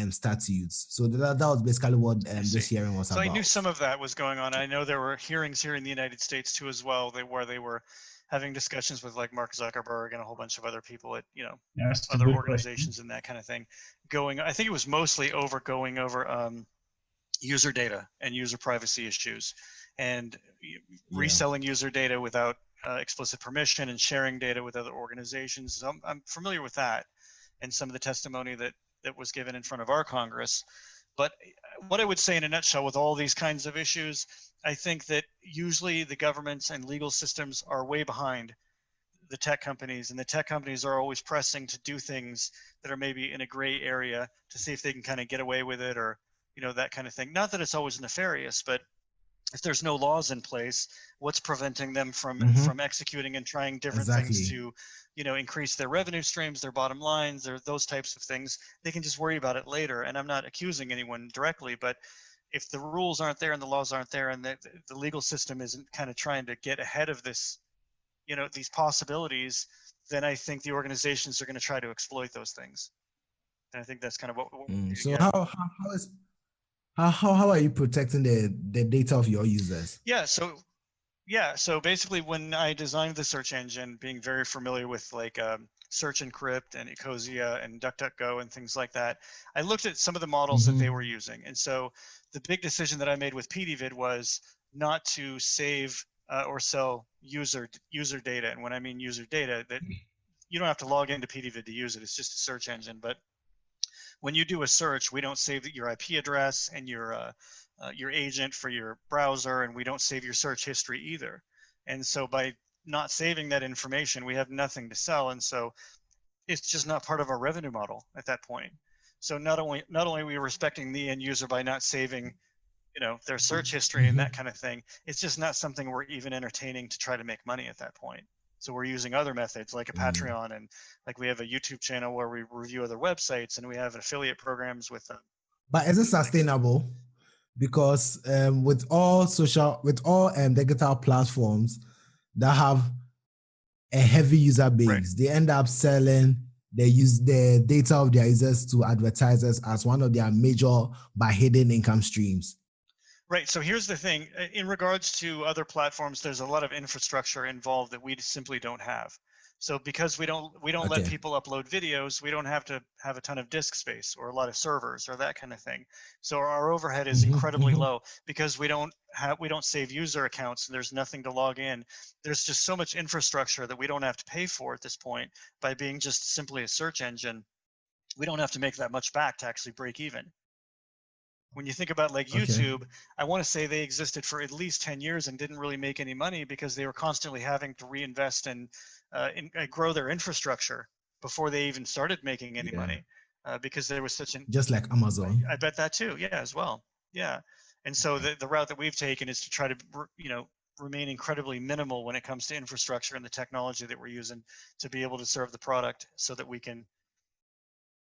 statutes. So that was basically what this hearing was about. So I knew some of that was going on. I know there were hearings here in the United States too as well, where they were having discussions with like Mark Zuckerberg and a whole bunch of other people at other organizations and that kind of thing. I think it was mostly going over user data and user privacy issues, and reselling user data without explicit permission, and sharing data with other organizations. So I'm familiar with that, and some of the testimony that was given in front of our Congress. But what I would say in a nutshell with all these kinds of issues, I think that usually the governments and legal systems are way behind the tech companies, and the tech companies are always pressing to do things that are maybe in a gray area to see if they can kind of get away with it, or, you know, that kind of thing. Not that it's always nefarious, but if there's no laws in place, what's preventing them from executing and trying different things to, you know, increase their revenue streams, their bottom lines, or those types of things? They can just worry about it later. And I'm not accusing anyone directly, but if the rules aren't there and the laws aren't there, and the legal system isn't kind of trying to get ahead of this, you know, these possibilities, then I think the organizations are going to try to exploit those things. And I think that's kind of what so how are you protecting the data of your users? So basically, when I designed the search engine, being very familiar with like Search Encrypt and Ecosia and DuckDuckGo and things like that, I looked at some of the models that they were using. And so the big decision that I made with PDVid was not to save or sell user data. And when I mean user data, that you don't have to log into PDVid to use it. It's just a search engine. But when you do a search, we don't save your IP address and your agent for your browser, and we don't save your search history either. And so by not saving that information, we have nothing to sell. And so it's just not part of our revenue model at that point. So not only are we respecting the end user by not saving, you know, their search history and that kind of thing, it's just not something we're even entertaining to try to make money at that point. So we're using other methods like a Patreon, and like we have a YouTube channel where we review other websites, and we have affiliate programs with them. But is it sustainable? Because with all digital platforms that have a heavy user base, they end up selling the data of their users to advertisers as one of their major but hidden income streams. Right. So here's the thing. In regards to other platforms, there's a lot of infrastructure involved that we simply don't have. So because we don't let people upload videos, we don't have to have a ton of disk space or a lot of servers or that kind of thing. So our overhead is incredibly low because we don't save user accounts, and there's nothing to log in. There's just so much infrastructure that we don't have to pay for at this point. By being just simply a search engine, we don't have to make that much back to actually break even. When you think about like YouTube, I want to say they existed for at least 10 years and didn't really make any money because they were constantly having to reinvest and grow their infrastructure before they even started making any money, because there was such an... Just like Amazon. I bet that too, as well. Yeah. And so the route that we've taken is to try to, you know, remain incredibly minimal when it comes to infrastructure and the technology that we're using to be able to serve the product so that we can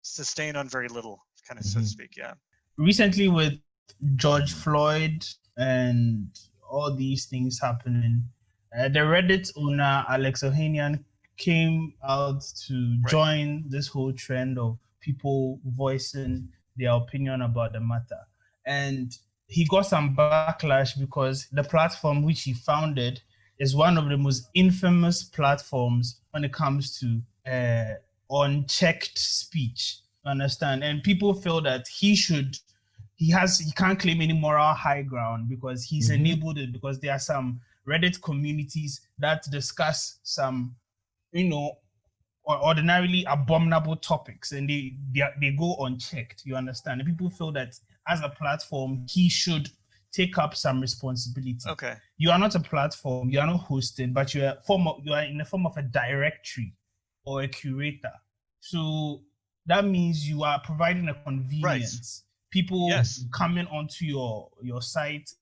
sustain on very little, kind of, so to speak. Yeah. Recently, with George Floyd and all these things happening, the Reddit owner Alex Ohanian came out to join this whole trend of people voicing their opinion about the matter. And he got some backlash because the platform which he founded is one of the most infamous platforms when it comes to unchecked speech. Understand? And people feel that he can't claim any moral high ground because he's enabled it, because there are some Reddit communities that discuss some, you know, ordinarily abominable topics, and they go unchecked. You understand? And people feel that as a platform, he should take up some responsibility. Okay. You are not a platform, you are not hosting, but you are in the form of a directory or a curator. So that means you are providing a convenience. People coming onto your site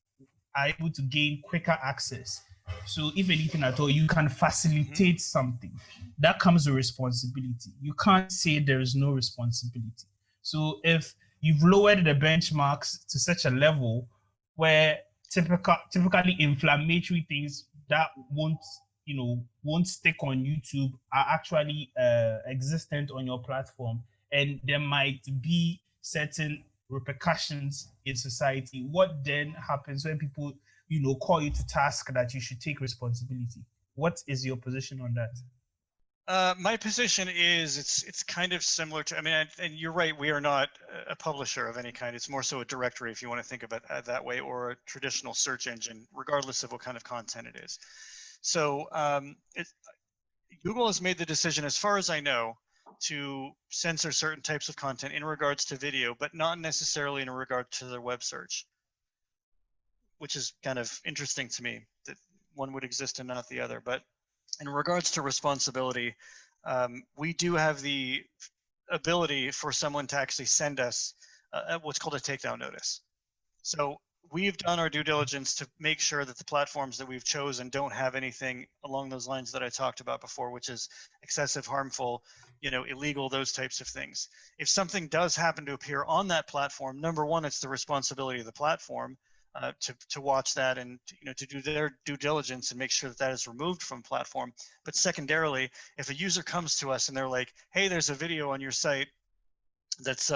are able to gain quicker access. So if anything at all, you can facilitate something. That comes with responsibility. You can't say there is no responsibility. So if you've lowered the benchmarks to such a level where typically inflammatory things that won't stick on YouTube are actually existent on your platform, and there might be certain repercussions in society, what then happens when people, call you to task that you should take responsibility? What is your position on that? My position is it's kind of similar to, and you're right, we are not a publisher of any kind. It's more so a directory, if you want to think of it that way, or a traditional search engine, regardless of what kind of content it is. So Google has made the decision, as far as I know, to censor certain types of content in regards to video, but not necessarily in regard to their web search, which is kind of interesting to me that one would exist and not the other. But in regards to responsibility, we do have the ability for someone to actually send us what's called a takedown notice. So we've done our due diligence to make sure that the platforms that we've chosen don't have anything along those lines that I talked about before, which is excessive, harmful, illegal, those types of things. If something does happen to appear on that platform, number one, it's the responsibility of the platform to watch that and to do their due diligence and make sure that that is removed from platform. But secondarily, if a user comes to us and they're like, hey, there's a video on your site that's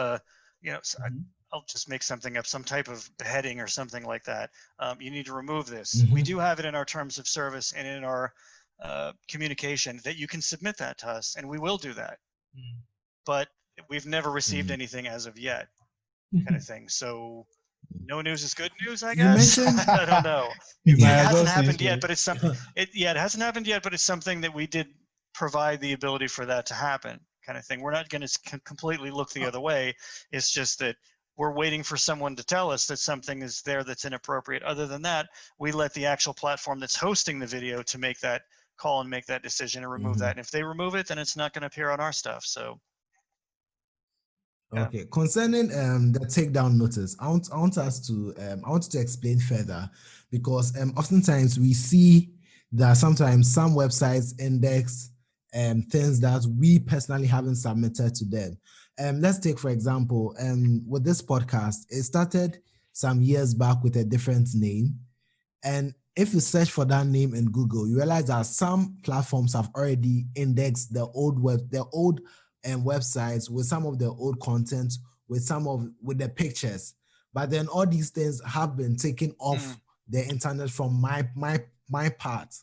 I'll just make something up, some type of beheading or something like that. You need to remove this. We do have it in our terms of service and in our communication that you can submit that to us, and we will do that. But we've never received anything as of yet, kind of thing. So no news is good news, I guess. I don't know. It hasn't happened yet, but it's something. It hasn't happened yet, but it's something that we did provide the ability for that to happen, kind of thing. We're not going to completely look the other way. It's just that we're waiting for someone to tell us that something is there that's inappropriate. Other than that, we let the actual platform that's hosting the video to make that call and make that decision and remove that. And if they remove it, then it's not going to appear on our stuff. So. Okay, concerning the takedown notice, I want to explain further, because oftentimes we see that sometimes some websites index things that we personally haven't submitted to them. Let's take, for example, with this podcast, it started some years back with a different name, and if you search for that name in Google, you realize that some platforms have already indexed the old websites with some of the old content, with the pictures, but then all these things have been taken off the internet from my part,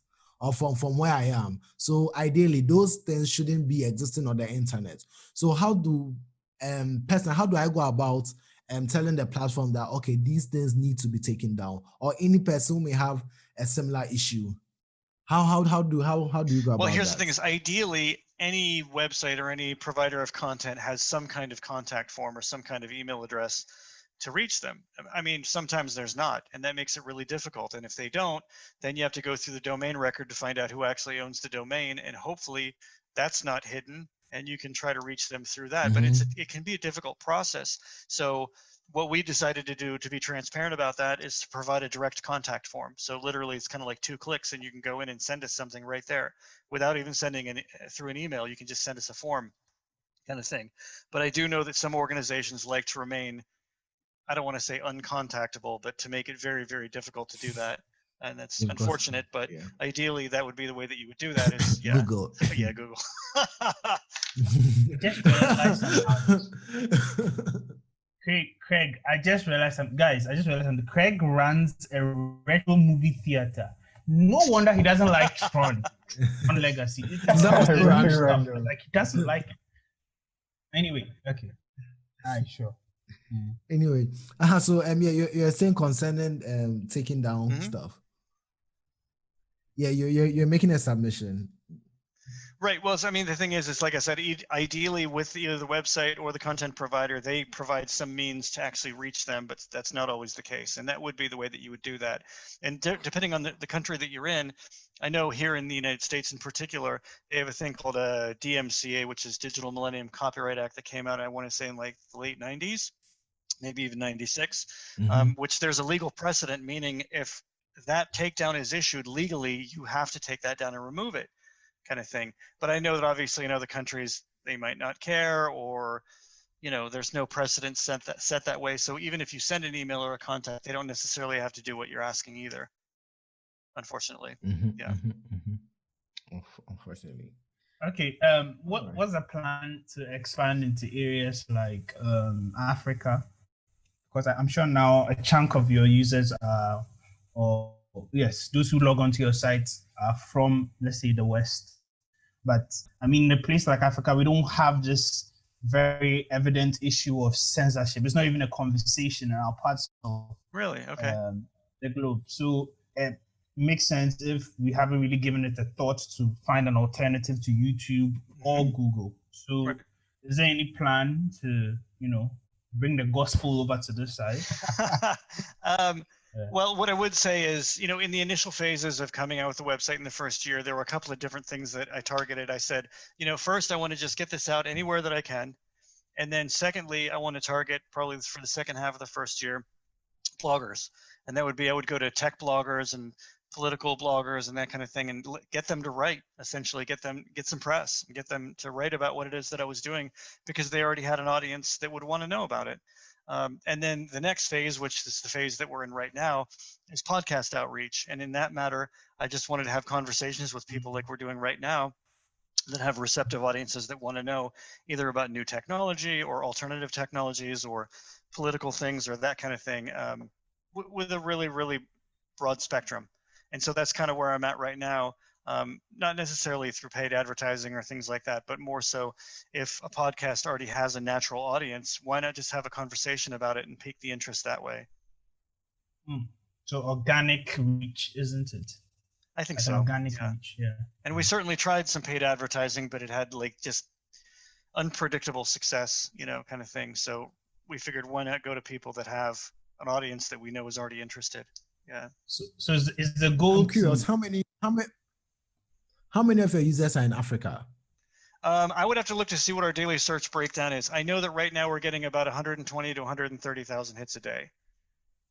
or from where I am. So ideally, those things shouldn't be existing on the internet. So how do I go about telling the platform that, okay, these things need to be taken down, or any person who may have a similar issue? How do you go about that? Well, here's the thing: is ideally any website or any provider of content has some kind of contact form or some kind of email address to reach them. I mean, sometimes there's not, and that makes it really difficult. And if they don't, then you have to go through the domain record to find out who actually owns the domain, and hopefully that's not hidden, and you can try to reach them through that. But it can be a difficult process. So what we decided to do to be transparent about that is to provide a direct contact form. So literally it's kind of like 2 clicks and you can go in and send us something right there without even sending through an email. You can just send us a form, kind of thing. But I do know that some organizations like to remain, I don't want to say uncontactable, but to make it very, very difficult to do that. And that's unfortunate, but ideally that would be the way that you would do that is Google. Yeah, Google. Craig, I just realized something. Craig runs a retro movie theater. No wonder he doesn't like Tron Legacy. It's like he doesn't like it. Anyway, okay. All right, sure. Anyway, so you're saying concerning taking down stuff. Yeah, you're making a submission. Right. Well, so, I mean, the thing is, it's like I said, ideally with either the website or the content provider, they provide some means to actually reach them, but that's not always the case. And that would be the way that you would do that. And depending on the country that you're in, I know here in the United States in particular, they have a thing called a DMCA, which is Digital Millennium Copyright Act, that came out, I want to say in like the late 90s, maybe even 96, which there's a legal precedent, meaning if that takedown is issued legally, you have to take that down and remove it, kind of thing. But I know that obviously in other countries, they might not care, or, there's no precedent set that way. So even if you send an email or a contact, they don't necessarily have to do what you're asking either, unfortunately. Unfortunately. Okay. What's the plan to expand into areas like Africa? Because I'm sure now a chunk of your users are, those who log onto your site are from, let's say, the West. But I mean, in a place like Africa, we don't have this very evident issue of censorship. It's not even a conversation in our parts of the globe. So it makes sense if we haven't really given it a thought to find an alternative to YouTube or Google. So is there any plan to, bring the gospel over to this side? Well, what I would say is, in the initial phases of coming out with the website in the first year, there were a couple of different things that I targeted. I said, first, I want to just get this out anywhere that I can. And then secondly, I want to target probably for the second half of the first year, bloggers. And that would be, I would go to tech bloggers and political bloggers and that kind of thing and get them to write, essentially get some press and get them to write about what it is that I was doing, because they already had an audience that would want to know about it. And then the next phase, which is the phase that we're in right now, is podcast outreach. And in that matter, I just wanted to have conversations with people like we're doing right now that have receptive audiences that want to know either about new technology or alternative technologies or political things or that kind of thing, with a really, really broad spectrum. And so that's kind of where I'm at right now. Not necessarily through paid advertising or things like that, but more so if a podcast already has a natural audience, why not just have a conversation about it and pique the interest that way? So organic reach, isn't it? I think like so. Organic reach, yeah. And we certainly tried some paid advertising, but it had like just unpredictable success, kind of thing. So we figured, why not go to people that have an audience that we know is already interested? Yeah. So is the goal? I'm curious, how many of your users are in Africa? I would have to look to see what our daily search breakdown is. I know that right now we're getting about 120 to 130,000 hits a day.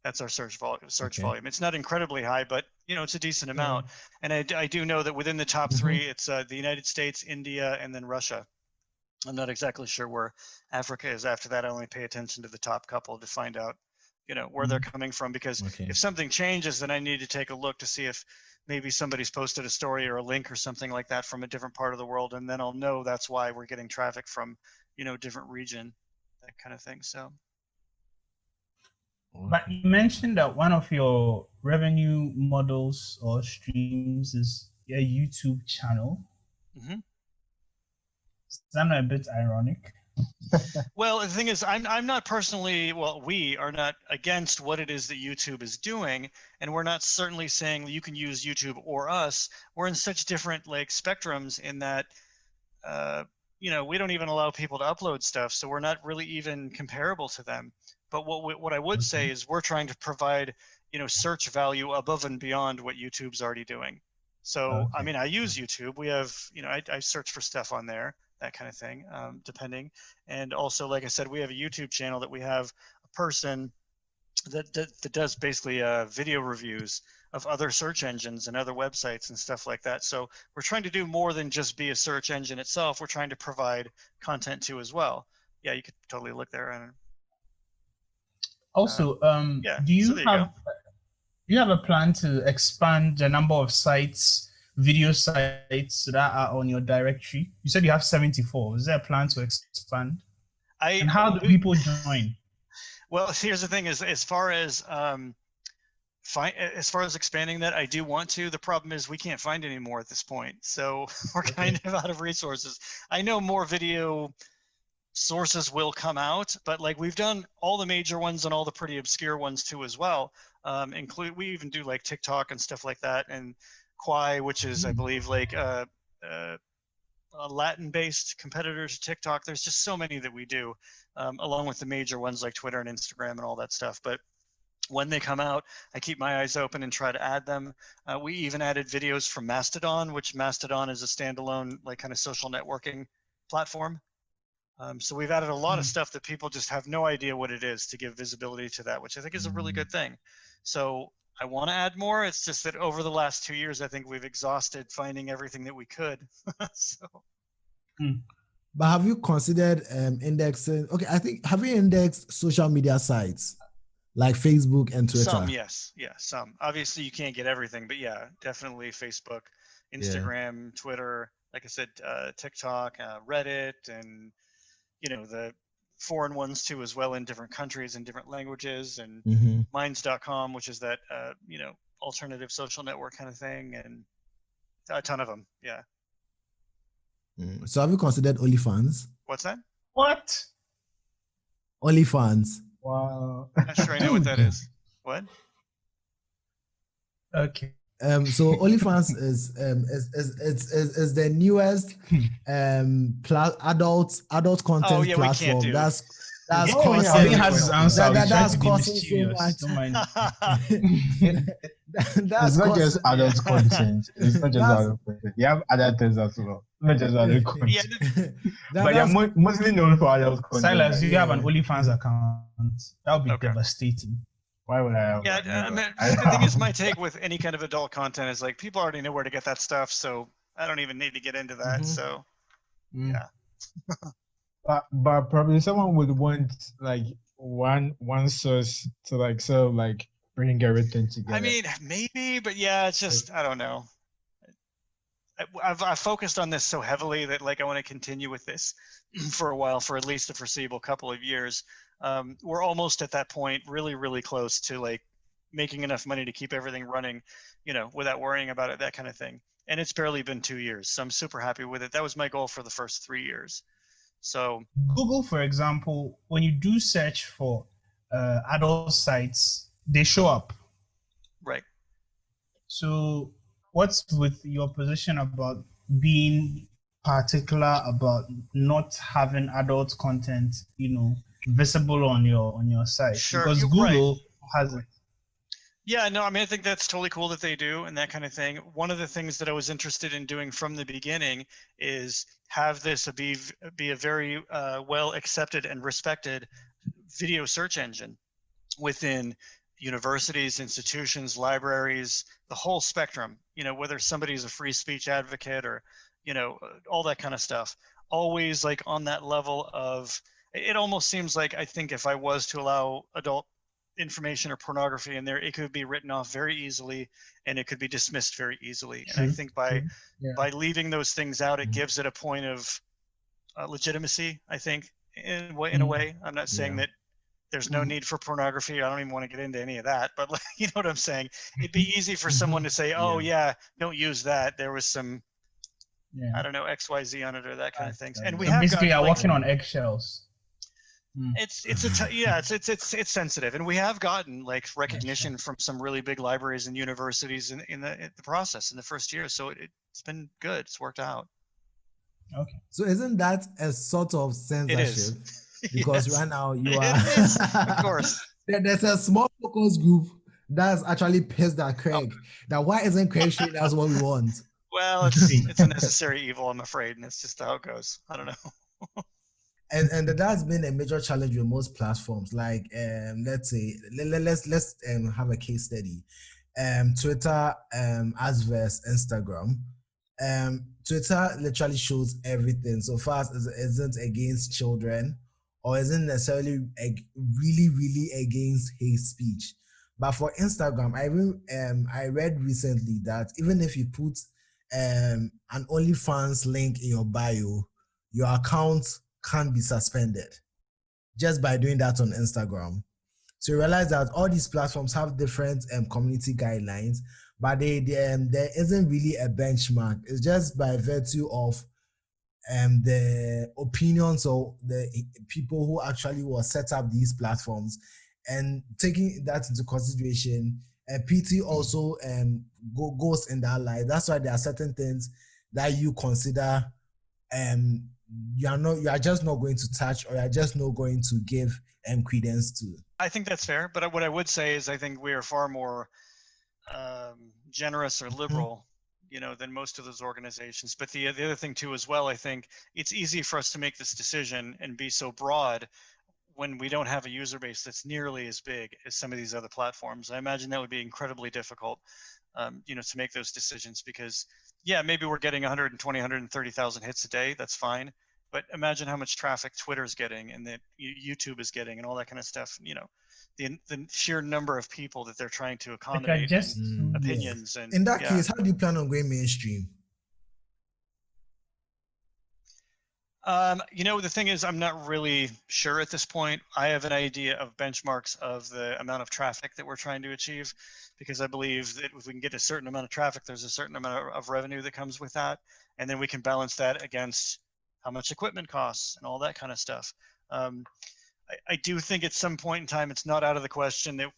That's our search volume. It's not incredibly high, but it's a decent amount. And I do know that within the top three, it's the United States, India, and then Russia. I'm not exactly sure where Africa is after that. I only pay attention to the top couple to find out, where they're coming from, because if something changes, then I need to take a look to see if maybe somebody's posted a story or a link or something like that from a different part of the world. And then I'll know that's why we're getting traffic from, different region, that kind of thing. So. But you mentioned that one of your revenue models or streams is your YouTube channel. Mm-hmm. Is that not a bit ironic? Well, the thing is, I'm not personally, we are not against what it is that YouTube is doing, and we're not certainly saying you can use YouTube or us. We're in such different spectrums in that, we don't even allow people to upload stuff, so we're not really even comparable to them. But what I would say is we're trying to provide, search value above and beyond what YouTube's already doing. So, I mean, I use YouTube. We have, I search for stuff on there, that kind of thing, depending. And also, like I said, we have a YouTube channel that we have a person that does basically video reviews of other search engines and other websites and stuff like that. So we're trying to do more than just be a search engine itself. We're trying to provide content too as well. Yeah, you could totally look there. And also, do you have a plan to expand the number of sites, video sites that are on your directory? You said you have 74. Is there a plan to expand? And how do people join? Well, here's the thing: is as far as expanding that, I do want to. The problem is we can't find any more at this point, so we're kind of out of resources. I know more video sources will come out, but we've done all the major ones and all the pretty obscure ones too as well. We even do TikTok and stuff like that, and Quai, which is I believe a Latin-based competitor to TikTok. There's just so many that we do, along with the major ones like Twitter and Instagram and all that stuff. But when they come out, I keep my eyes open and try to add them. We even added videos from Mastodon, which Mastodon is a standalone kind of social networking platform. So we've added a lot of stuff that people just have no idea what it is to give visibility to that, which I think is a really good thing. So I want to add more. It's just that over the last 2 years, I think we've exhausted finding everything that we could. But have you considered indexing? Okay, have you indexed social media sites like Facebook and Twitter? Some, yes. Yeah, some. Obviously, you can't get everything, but yeah, definitely Facebook, Instagram, Twitter, like I said, TikTok, Reddit, and the foreign ones too as well in different countries and different languages, and minds.com, which is that alternative social network kind of thing, and a ton of them. Yeah. So have you considered OnlyFans? What's that? What? OnlyFans. Wow. I'm not sure I know what that is. What? Okay. So OnlyFans is the newest adult content platform. That's That's Yeah, causing. Alvin has his answer. He's trying That's to be causing so mischievous. much. Don't mind. That's It's not just causing. adult content. It's not just That's adult content. You have other things as well. Not just adult content. Yeah, But you're that's mostly known for adult content. Silas, do you have an Yeah. OnlyFans account? That would be Okay. devastating. Why would I have yeah. one? I Never. mean, the thing is, my take with any kind of adult content is like people already know where to get that stuff, so I don't even need to get into that. Mhm. So Mm. yeah. But probably someone would want like one source to like sort of like bring everything together. I mean, maybe, but yeah, it's just I don't know. I've focused on this so heavily that like I want to continue with this for a while, for at least the foreseeable couple of years. We're almost at that point, really, really close to like making enough money to keep everything running, without worrying about it, that kind of thing. And it's barely been 2 years, so I'm super happy with it. That was my goal for the first 3 years. So Google, for example, when you do search for adult sites, they show up. right. So what's with your position about being particular about not having adult content, visible on your site? Sure, Because you're Google has it. Yeah, no, I mean, I think that's totally cool that they do and that kind of thing. One of the things that I was interested in doing from the beginning is have this be a very well accepted and respected video search engine within universities, institutions, libraries, the whole spectrum, whether somebody's a free speech advocate or, all that kind of stuff. Always like on that level of, it almost seems like, I think if I was to allow adult information or pornography in there, it could be written off very easily and it could be dismissed very easily. And I think by leaving those things out, it gives it a point of legitimacy, I think, in a way. I'm not saying that there's no need for pornography. I don't even want to get into any of that, but you know what I'm saying? It'd be easy for someone to say, oh yeah, don't use that. There was some, I don't know, XYZ on it or that kind of things. And we have basically got, are walking on eggshells. It's sensitive, and we have gotten like recognition from some really big libraries and universities in the process in the first year. So it's been good. It's worked out. Okay. So isn't that a sort of censorship? It is. Because Yes. right now you are. It is, of course. There's a small focus group that's actually pissed at Craig. That why isn't Craig showing us what we want? Well, it's a necessary evil, I'm afraid, and it's just how it goes. I don't know. And that's been a major challenge with most platforms. Like let's say let's have a case study. Twitter as versus Instagram. Twitter literally shows everything. So far as it isn't against children or isn't necessarily really against hate speech. But for Instagram, I read recently that even if you put an OnlyFans link in your bio, your account can't be suspended just by doing that on Instagram. So you realize that all these platforms have different community guidelines, but there isn't really a benchmark. It's just by virtue of the opinions of the people who actually will set up these platforms, and taking that into consideration, PT also goes in that light. That's why there are certain things that you consider you are just not going to touch, or you are just not going to give credence to. I think that's fair, but what I would say is I think we are far more generous or liberal, than most of those organizations. But the other thing too, as well, I think it's easy for us to make this decision and be so broad when we don't have a user base that's nearly as big as some of these other platforms. I imagine that would be incredibly difficult, to make those decisions, because maybe we're getting 120, 130,000 hits a day. That's fine. But imagine how much traffic Twitter's getting and that YouTube is getting and all that kind of stuff. The sheer number of people that they're trying to accommodate, opinions. And in that case, how do you plan on going mainstream? The thing is, I'm not really sure at this point. I have an idea of benchmarks of the amount of traffic that we're trying to achieve, because I believe that if we can get a certain amount of traffic, there's a certain amount of revenue that comes with that. And then we can balance that against how much equipment costs and all that kind of stuff. I do think at some point in time, it's not out of the question that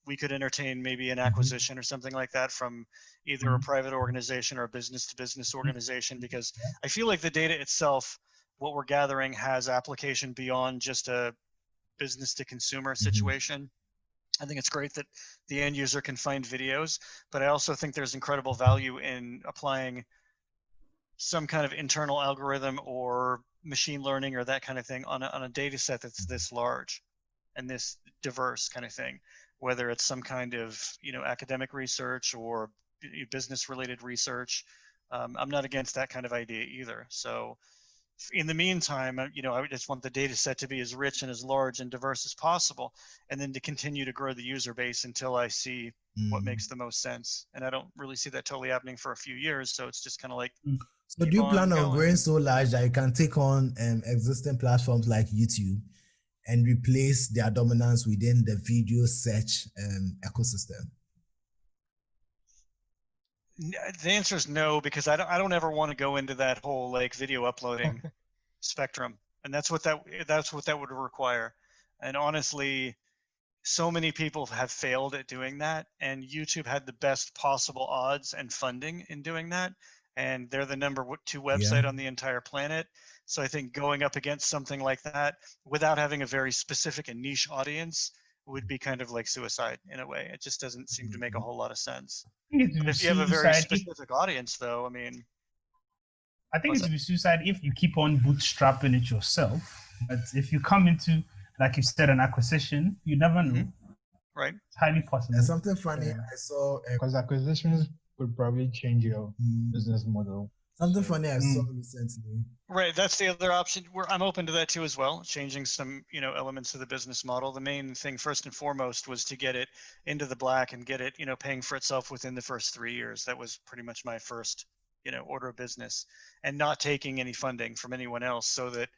we could entertain maybe an acquisition or something like that from either a private organization or a business-to-business organization, because I feel like the data itself, what we're gathering, has application beyond just a business to consumer situation. I think it's great that the end user can find videos, but I also think there's incredible value in applying some kind of internal algorithm or machine learning or that kind of thing on a data set that's this large and this diverse kind of thing, whether it's some kind of, academic research or business related research. I'm not against that kind of idea either. So in the meantime, I just want the data set to be as rich and as large and diverse as possible, and then to continue to grow the user base until I see what makes the most sense. And I don't really see that totally happening for a few years. So it's just kind of like, so do you plan on growing so large that you can take on existing platforms like YouTube and replace their dominance within the video search ecosystem? The answer is no, because I don't ever want to go into that whole like video uploading spectrum, and that's what that would require. And honestly, so many people have failed at doing that, and YouTube had the best possible odds and funding in doing that, and they're the number 2 website on the entire planet. So I think going up against something like that without having a very specific and niche audience would be kind of like suicide in a way. It just doesn't seem to make a whole lot of sense. But if you have a very specific audience, though, I mean, I think it would be suicide if you keep on bootstrapping it yourself. But if you come into, like you said, an acquisition, you never know. Right. It's highly possible. And something funny I saw, because acquisitions would probably change your business model. Something funny I saw recently. Right, that's the other option. I'm open to that too as well, changing some, elements of the business model. The main thing first and foremost was to get it into the black and get it, paying for itself within the first 3 years. That was pretty much my first, order of business, and not taking any funding from anyone else, so that,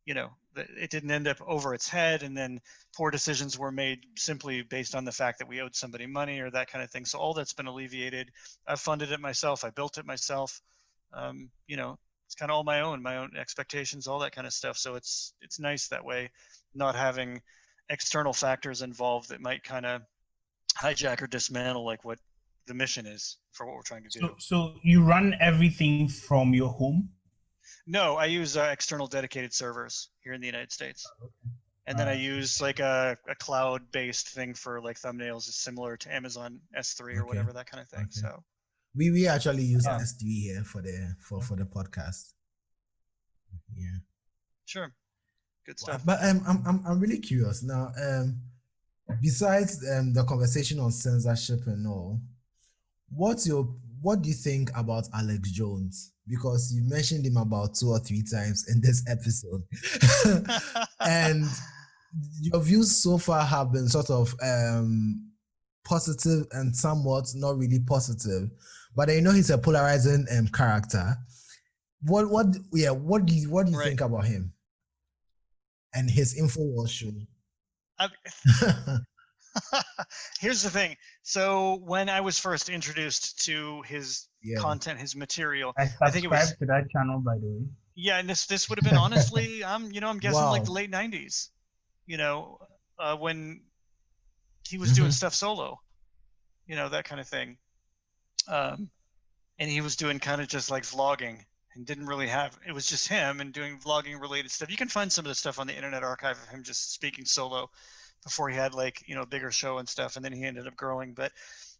that it didn't end up over its head and then poor decisions were made simply based on the fact that we owed somebody money or that kind of thing. So all that's been alleviated. I've funded it myself. I built it myself. It's kind of all my own expectations, all that kind of stuff. So it's nice that way, not having external factors involved that might kind of hijack or dismantle like what the mission is for what we're trying to do. So you run everything from your home? No, I use external dedicated servers here in the United States. And then I use like a cloud-based thing for like thumbnails. It's similar to Amazon S3 or whatever, that kind of thing. So we actually use S3 here for the podcast. Yeah. Sure. Good stuff. But I'm really curious now. Besides the conversation on censorship and all, what do you think about Alex Jones? Because you mentioned him about 2 or 3 times in this episode. And your views so far have been sort of positive and somewhat not really positive. But I know he's a polarizing character. What do you think about him and his InfoWars show? Here's the thing. So when I was first introduced to his content, his material, I think it was to that channel, by the way. Yeah, and this would have been honestly, I'm guessing like the late 90s. When he was doing stuff solo, that kind of thing. And he was doing kind of just like vlogging and didn't really have, it was just him and doing vlogging related stuff. You can find some of the stuff on the Internet Archive of him just speaking solo before he had like, a bigger show and stuff. And then he ended up growing. But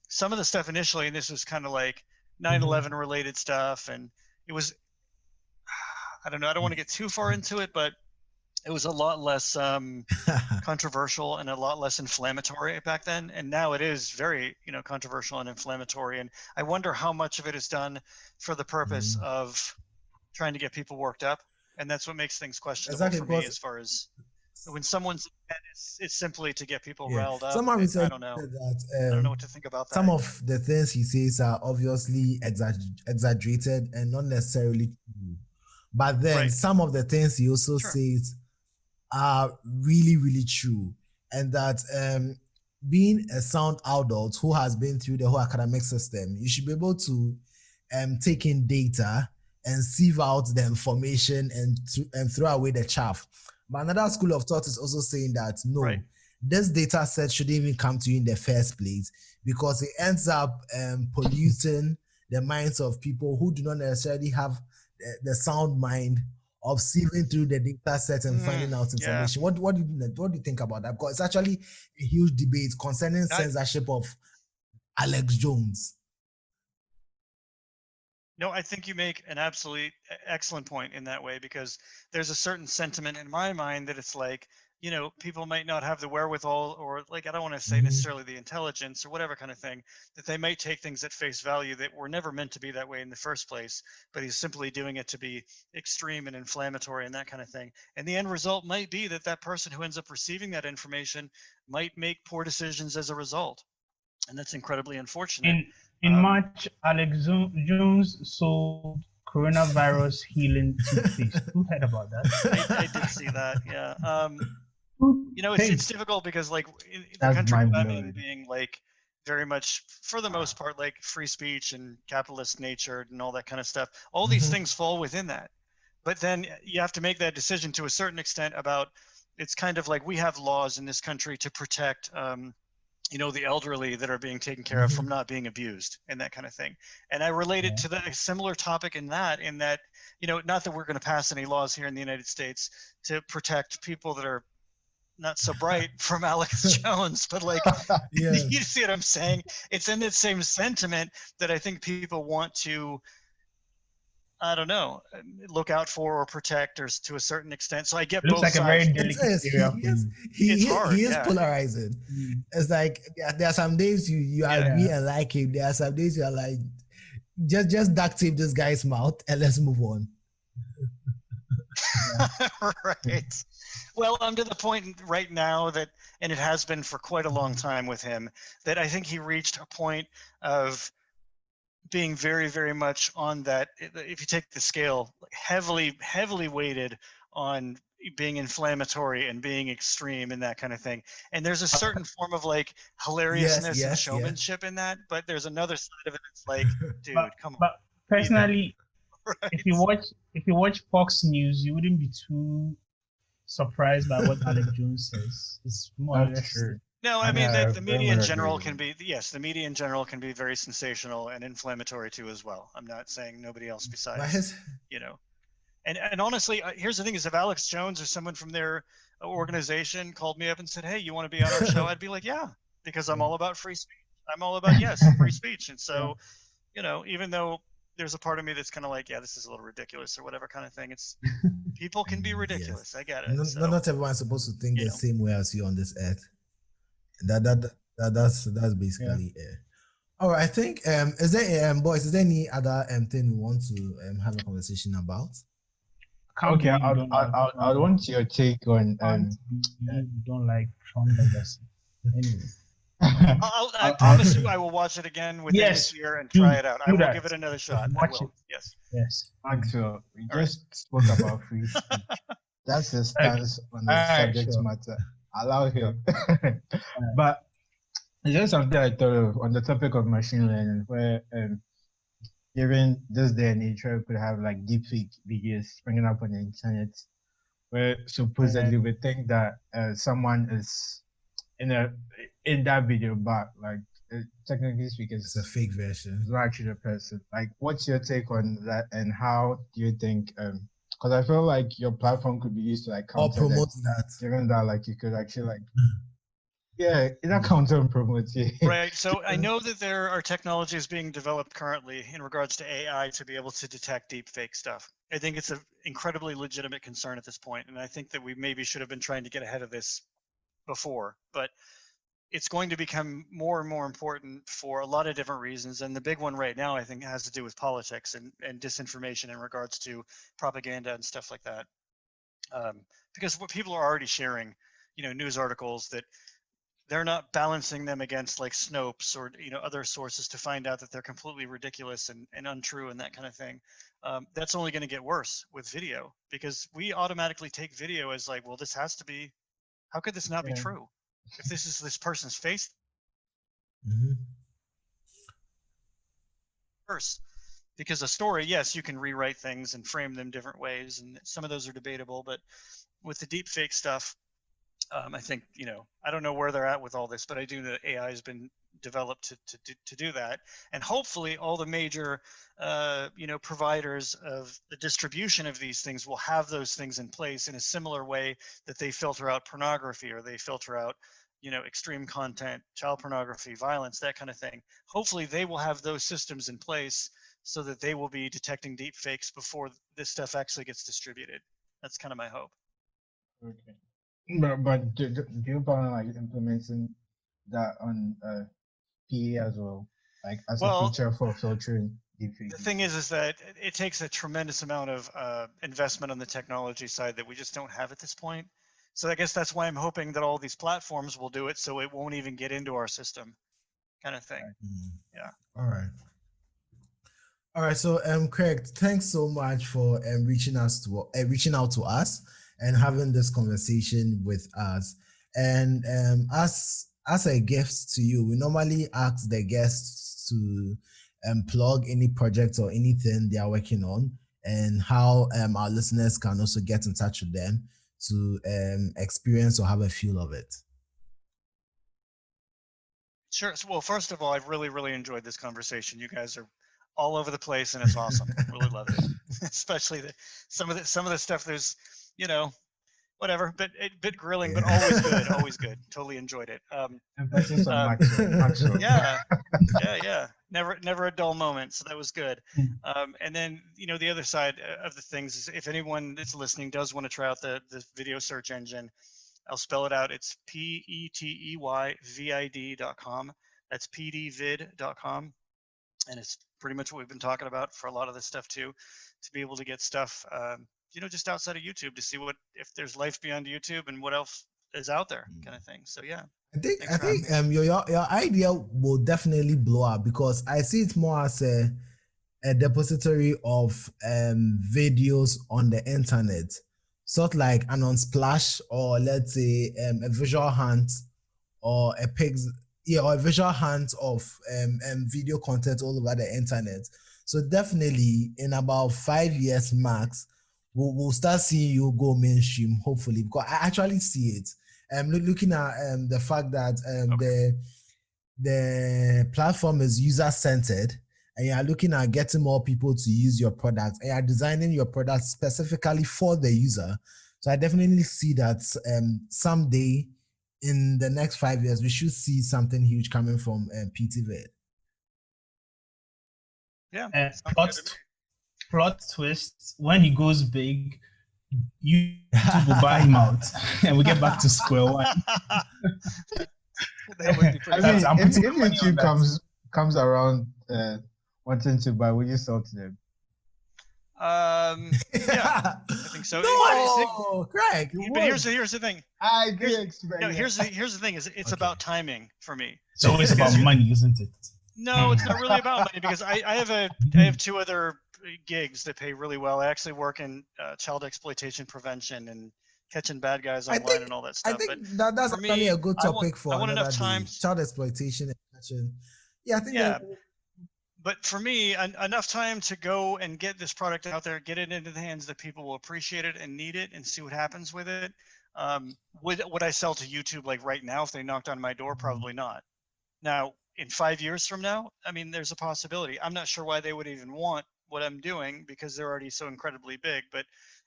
some of the stuff initially, and this was kind of like 9/11 related stuff. And it was, I don't know, I don't want to get too far into it, but it was a lot less controversial and a lot less inflammatory back then. And now it is very, controversial and inflammatory. And I wonder how much of it is done for the purpose of trying to get people worked up. And that's what makes things questionable for me, as far as when someone's, it's simply to get people riled up. I don't know. I don't know what to think about that. Some of the things he says are obviously exaggerated and not necessarily true. But then some of the things he also says are really, really true. And that being a sound adult who has been through the whole academic system, you should be able to take in data and sieve out the information and throw away the chaff. But another school of thought is also saying that no, this data set shouldn't even come to you in the first place, because it ends up polluting the minds of people who do not necessarily have the sound mind of sieving through the data set and finding out yeah. information. What do you think about that? Because it's actually a huge debate concerning censorship of Alex Jones. No, I think you make an absolutely excellent point in that way, because there's a certain sentiment in my mind that it's like, you know, people might not have the wherewithal, or like, I don't want to say necessarily the intelligence or whatever kind of thing, that they might take things at face value that were never meant to be that way in the first place, but he's simply doing it to be extreme and inflammatory and that kind of thing. And the end result might be that that person who ends up receiving that information might make poor decisions as a result. And that's incredibly unfortunate. In March, Alex Jones sold coronavirus healing toothpaste. Who heard about that? I did see that. Yeah. You know, it's difficult because, like, in the country I'm in, being like very much, for the most part, like free speech and capitalist natured and all that kind of stuff, all these things fall within that. But then you have to make that decision to a certain extent about, it's kind of like we have laws in this country to protect you know, the elderly that are being taken care of from not being abused and that kind of thing. And I related to a similar topic in that, you know, not that we're going to pass any laws here in the United States to protect people that are not so bright from Alex Jones, but like, you see what I'm saying? It's in the same sentiment that I think people want to, I don't know, look out for or protect, or to a certain extent. So I get both sides. Looks like a very delicate area. He is polarizing. It's like there are some days you agree and like him. There are some days you are like, just duct tape this guy's mouth and let's move on. Right. Well, I'm to the point right now that, and it has been for quite a long time with him, that I think he reached a point of being very, very much on that, if you take the scale, heavily weighted on being inflammatory and being extreme and that kind of thing. And there's a certain form of like hilariousness and showmanship in that, but there's another side of it. It's like, dude, come on. But personally, if you watch Fox News, you wouldn't be too surprised by what Alex Jones says. It's more or less true. No, I mean, the media in general can be, the media in general can be very sensational and inflammatory too as well. I'm not saying nobody else besides, you know. And honestly, here's the thing is, if Alex Jones or someone from their organization called me up and said, hey, you want to be on our show? I'd be like, yeah, because I'm all about free speech. I'm all about, free speech. And so, you know, even though there's a part of me that's kind of like, yeah, this is a little ridiculous or whatever kind of thing. It's, people can be ridiculous. I get it. Not everyone's supposed to think the same way as you on this earth. That's basically it. All right, I think is there boys, is there any other thing we want to have a conversation about? Okay, I want your take on you don't like Tron Legacy. Anyway. I promise you I will watch it again within this year and try it out. I will give it another shot. I will. Yes. Maxwell, we just spoke about free speech. That's the stance on the subject matter. Allow him. But it's just something I thought of on the topic of machine learning, where given this day and age, where we could have like deepfake videos springing up on the internet, where supposedly we think that someone is in that video, but like technically speaking, it's a fake version. It's not actually the person. Like, what's your take on that, and how do you think? Because I feel like your platform could be used to like counter promote that. Given that, like, you could actually like, either counter and promote it. Right. So I know that there are technologies being developed currently in regards to AI to be able to detect deep fake stuff. I think it's an incredibly legitimate concern at this point, and I think that we maybe should have been trying to get ahead of this before, but it's going to become more and more important for a lot of different reasons. And the big one right now, I think, has to do with politics and disinformation in regards to propaganda and stuff like that. Because what people are already sharing, you know, news articles that they're not balancing them against like Snopes or, you know, other sources to find out that they're completely ridiculous and untrue and that kind of thing. That's only going to get worse with video, because we automatically take video as like, well, this has to be, how could this not be true? If this is this person's face, first, because a story, yes, you can rewrite things and frame them different ways, and some of those are debatable. But with the deep fake stuff, I think, you know, I don't know where they're at with all this, but I do know that AI has been developed to do that. And hopefully all the major providers of the distribution of these things will have those things in place in a similar way that they filter out pornography, or they filter out extreme content, child pornography, violence, that kind of thing. Hopefully they will have those systems in place so that they will be detecting deep fakes before this stuff actually gets distributed. That's kind of my hope. Okay. But do you plan on like implementing that on PA as well, like as a feature for filtering deepfake? The thing is that it takes a tremendous amount of investment on the technology side that we just don't have at this point. So I guess that's why I'm hoping that all these platforms will do it, so it won't even get into our system, kind of thing. Yeah. All right. All right. So, Craig, thanks so much for reaching out to us and having this conversation with us. And as a gift to you, we normally ask the guests to plug any project or anything they are working on, and how our listeners can also get in touch with them to experience or have a feel of it. Sure. So, well, first of all, I've really enjoyed this conversation. You guys are all over the place, and it's awesome. Really love it. Especially some of the stuff. There's, whatever, bit grilling, but always good, always good. Totally enjoyed it. Emphasis on Maxwell. Yeah. Never a dull moment. So that was good. And then, the other side of the things is, if anyone that's listening does want to try out the video search engine, I'll spell it out. It's PETEYVID.com. That's pdvid.com. And it's pretty much what we've been talking about for a lot of this stuff too, to be able to get stuff, just outside of YouTube, to see if there's life beyond YouTube and what else is out there, kind of thing. So yeah. I think your idea will definitely blow up, because I see it more as a depository of videos on the internet, sort of like an Unsplash, or let's say a visual hunt, or a visual hunt of video content all over the internet. So definitely in about 5 years max, we'll start seeing you go mainstream, hopefully, because I actually see it. Looking at the fact that the platform is user-centered, and you're looking at getting more people to use your product, and you're designing your product specifically for the user. So I definitely see that someday in the next 5 years, we should see something huge coming from PTVid. Yeah. Plot twist: when he goes big, YouTube will buy him out, and we get back to square one. That would be pretty if YouTube comes around wanting to buy, will you sell to them? Yeah, I think so. No, Craig. But here's the thing. I do expect. No, here's the thing: is it's about timing for me. It's always about money, isn't it? No, it's not really about money, because I have two other gigs that pay really well. I actually work in child exploitation prevention and catching bad guys online and all that stuff. I think that's really a good topic for another day. Child exploitation and catching. Yeah, I think. Yeah. But for me, enough time to go and get this product out there, get it into the hands that people will appreciate it and need it, and see what happens with it. Would I sell to YouTube like right now if they knocked on my door? Probably not. Now, in 5 years from now, I mean, there's a possibility. I'm not sure why they would even want what I'm doing, because they're already so incredibly big. But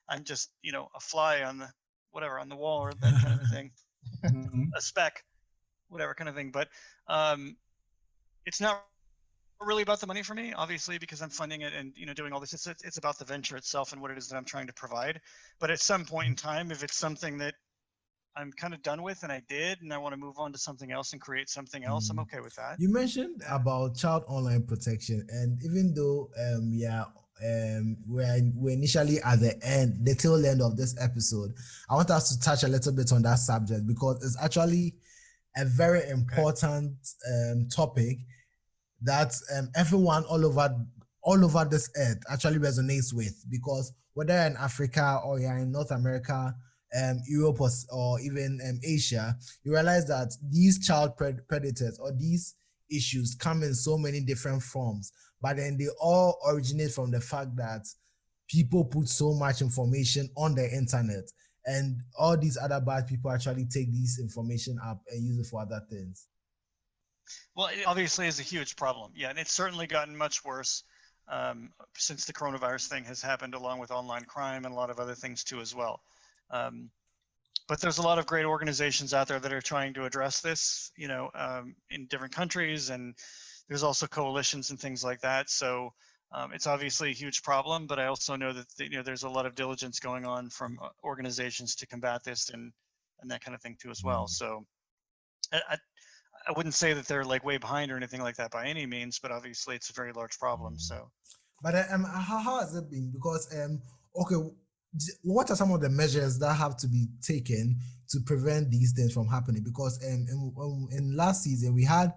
I'm just, a fly on the wall, or that kind of a thing, a speck, whatever kind of thing. But it's not really about the money for me, obviously, because I'm funding it and doing all this. It's about the venture itself and what it is that I'm trying to provide. But at some point in time, if it's something that I'm kind of done with and I want to move on to something else and create something else, I'm okay with that. You mentioned about child online protection, and even though we're initially at the tail end of this episode, I want us to touch a little bit on that subject, because it's actually a very important topic that everyone all over this earth actually resonates with, because whether in Africa or you're in North America, Europe, or even Asia, you realize that these child predators or these issues come in so many different forms, but then they all originate from the fact that people put so much information on the internet, and all these other bad people actually take this information up and use it for other things. Well, it obviously is a huge problem. Yeah, and it's certainly gotten much worse since the coronavirus thing has happened, along with online crime and a lot of other things too as well. But there's a lot of great organizations out there that are trying to address this, in different countries, and there's also coalitions and things like that. So it's obviously a huge problem, but I also know that there's a lot of diligence going on from organizations to combat this and that kind of thing too as well. So I wouldn't say that they're like way behind or anything like that by any means, but obviously it's a very large problem. So, but how has it been? Because okay, what are some of the measures that have to be taken to prevent these things from happening? Because in last season we had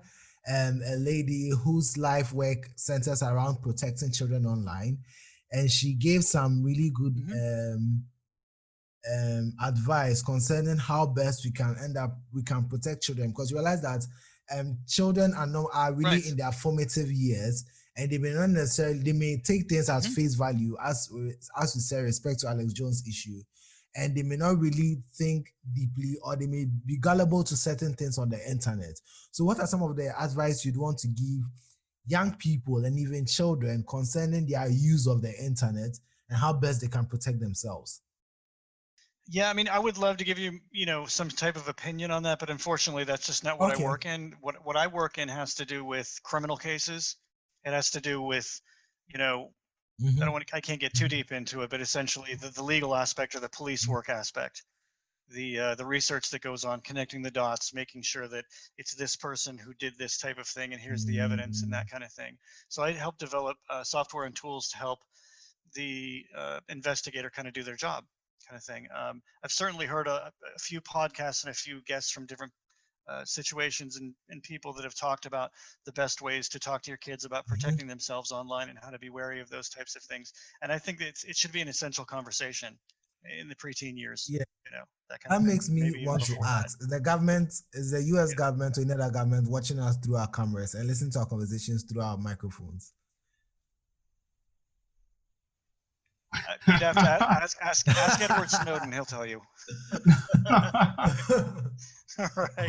a lady whose life work centers around protecting children online, and she gave some really good advice concerning how best we can protect children, because you realize that children are really in their formative years, and they may not necessarily, they may take things as face value, as we say, respect to Alex Jones issue, and they may not really think deeply, or they may be gullible to certain things on the internet. So what are some of the advice you'd want to give young people and even children concerning their use of the internet and how best they can protect themselves? Yeah, I mean, I would love to give you, some type of opinion on that, but unfortunately, that's just not what I work in. What I work in has to do with criminal cases. It has to do with, I can't get too deep into it, but essentially the legal aspect or the police work aspect, the research that goes on, connecting the dots, making sure that it's this person who did this type of thing, and here's the evidence and that kind of thing. So I help develop software and tools to help the investigator kind of do their job, kind of thing. I've certainly heard a few podcasts and a few guests from different situations and people that have talked about the best ways to talk to your kids about protecting themselves online and how to be wary of those types of things. And I think that it should be an essential conversation in the preteen years. Yeah. That kind of thing. Makes me Maybe want to ask, the government, is the US government or another government watching us through our cameras and listening to our conversations through our microphones? You'd have to ask Edward Snowden. He'll tell you.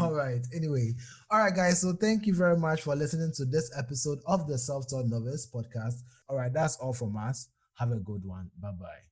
All right. Anyway, all right, guys. So thank you very much for listening to this episode of the Self-Taught Novice podcast. All right, that's all from us. Have a good one. Bye-bye.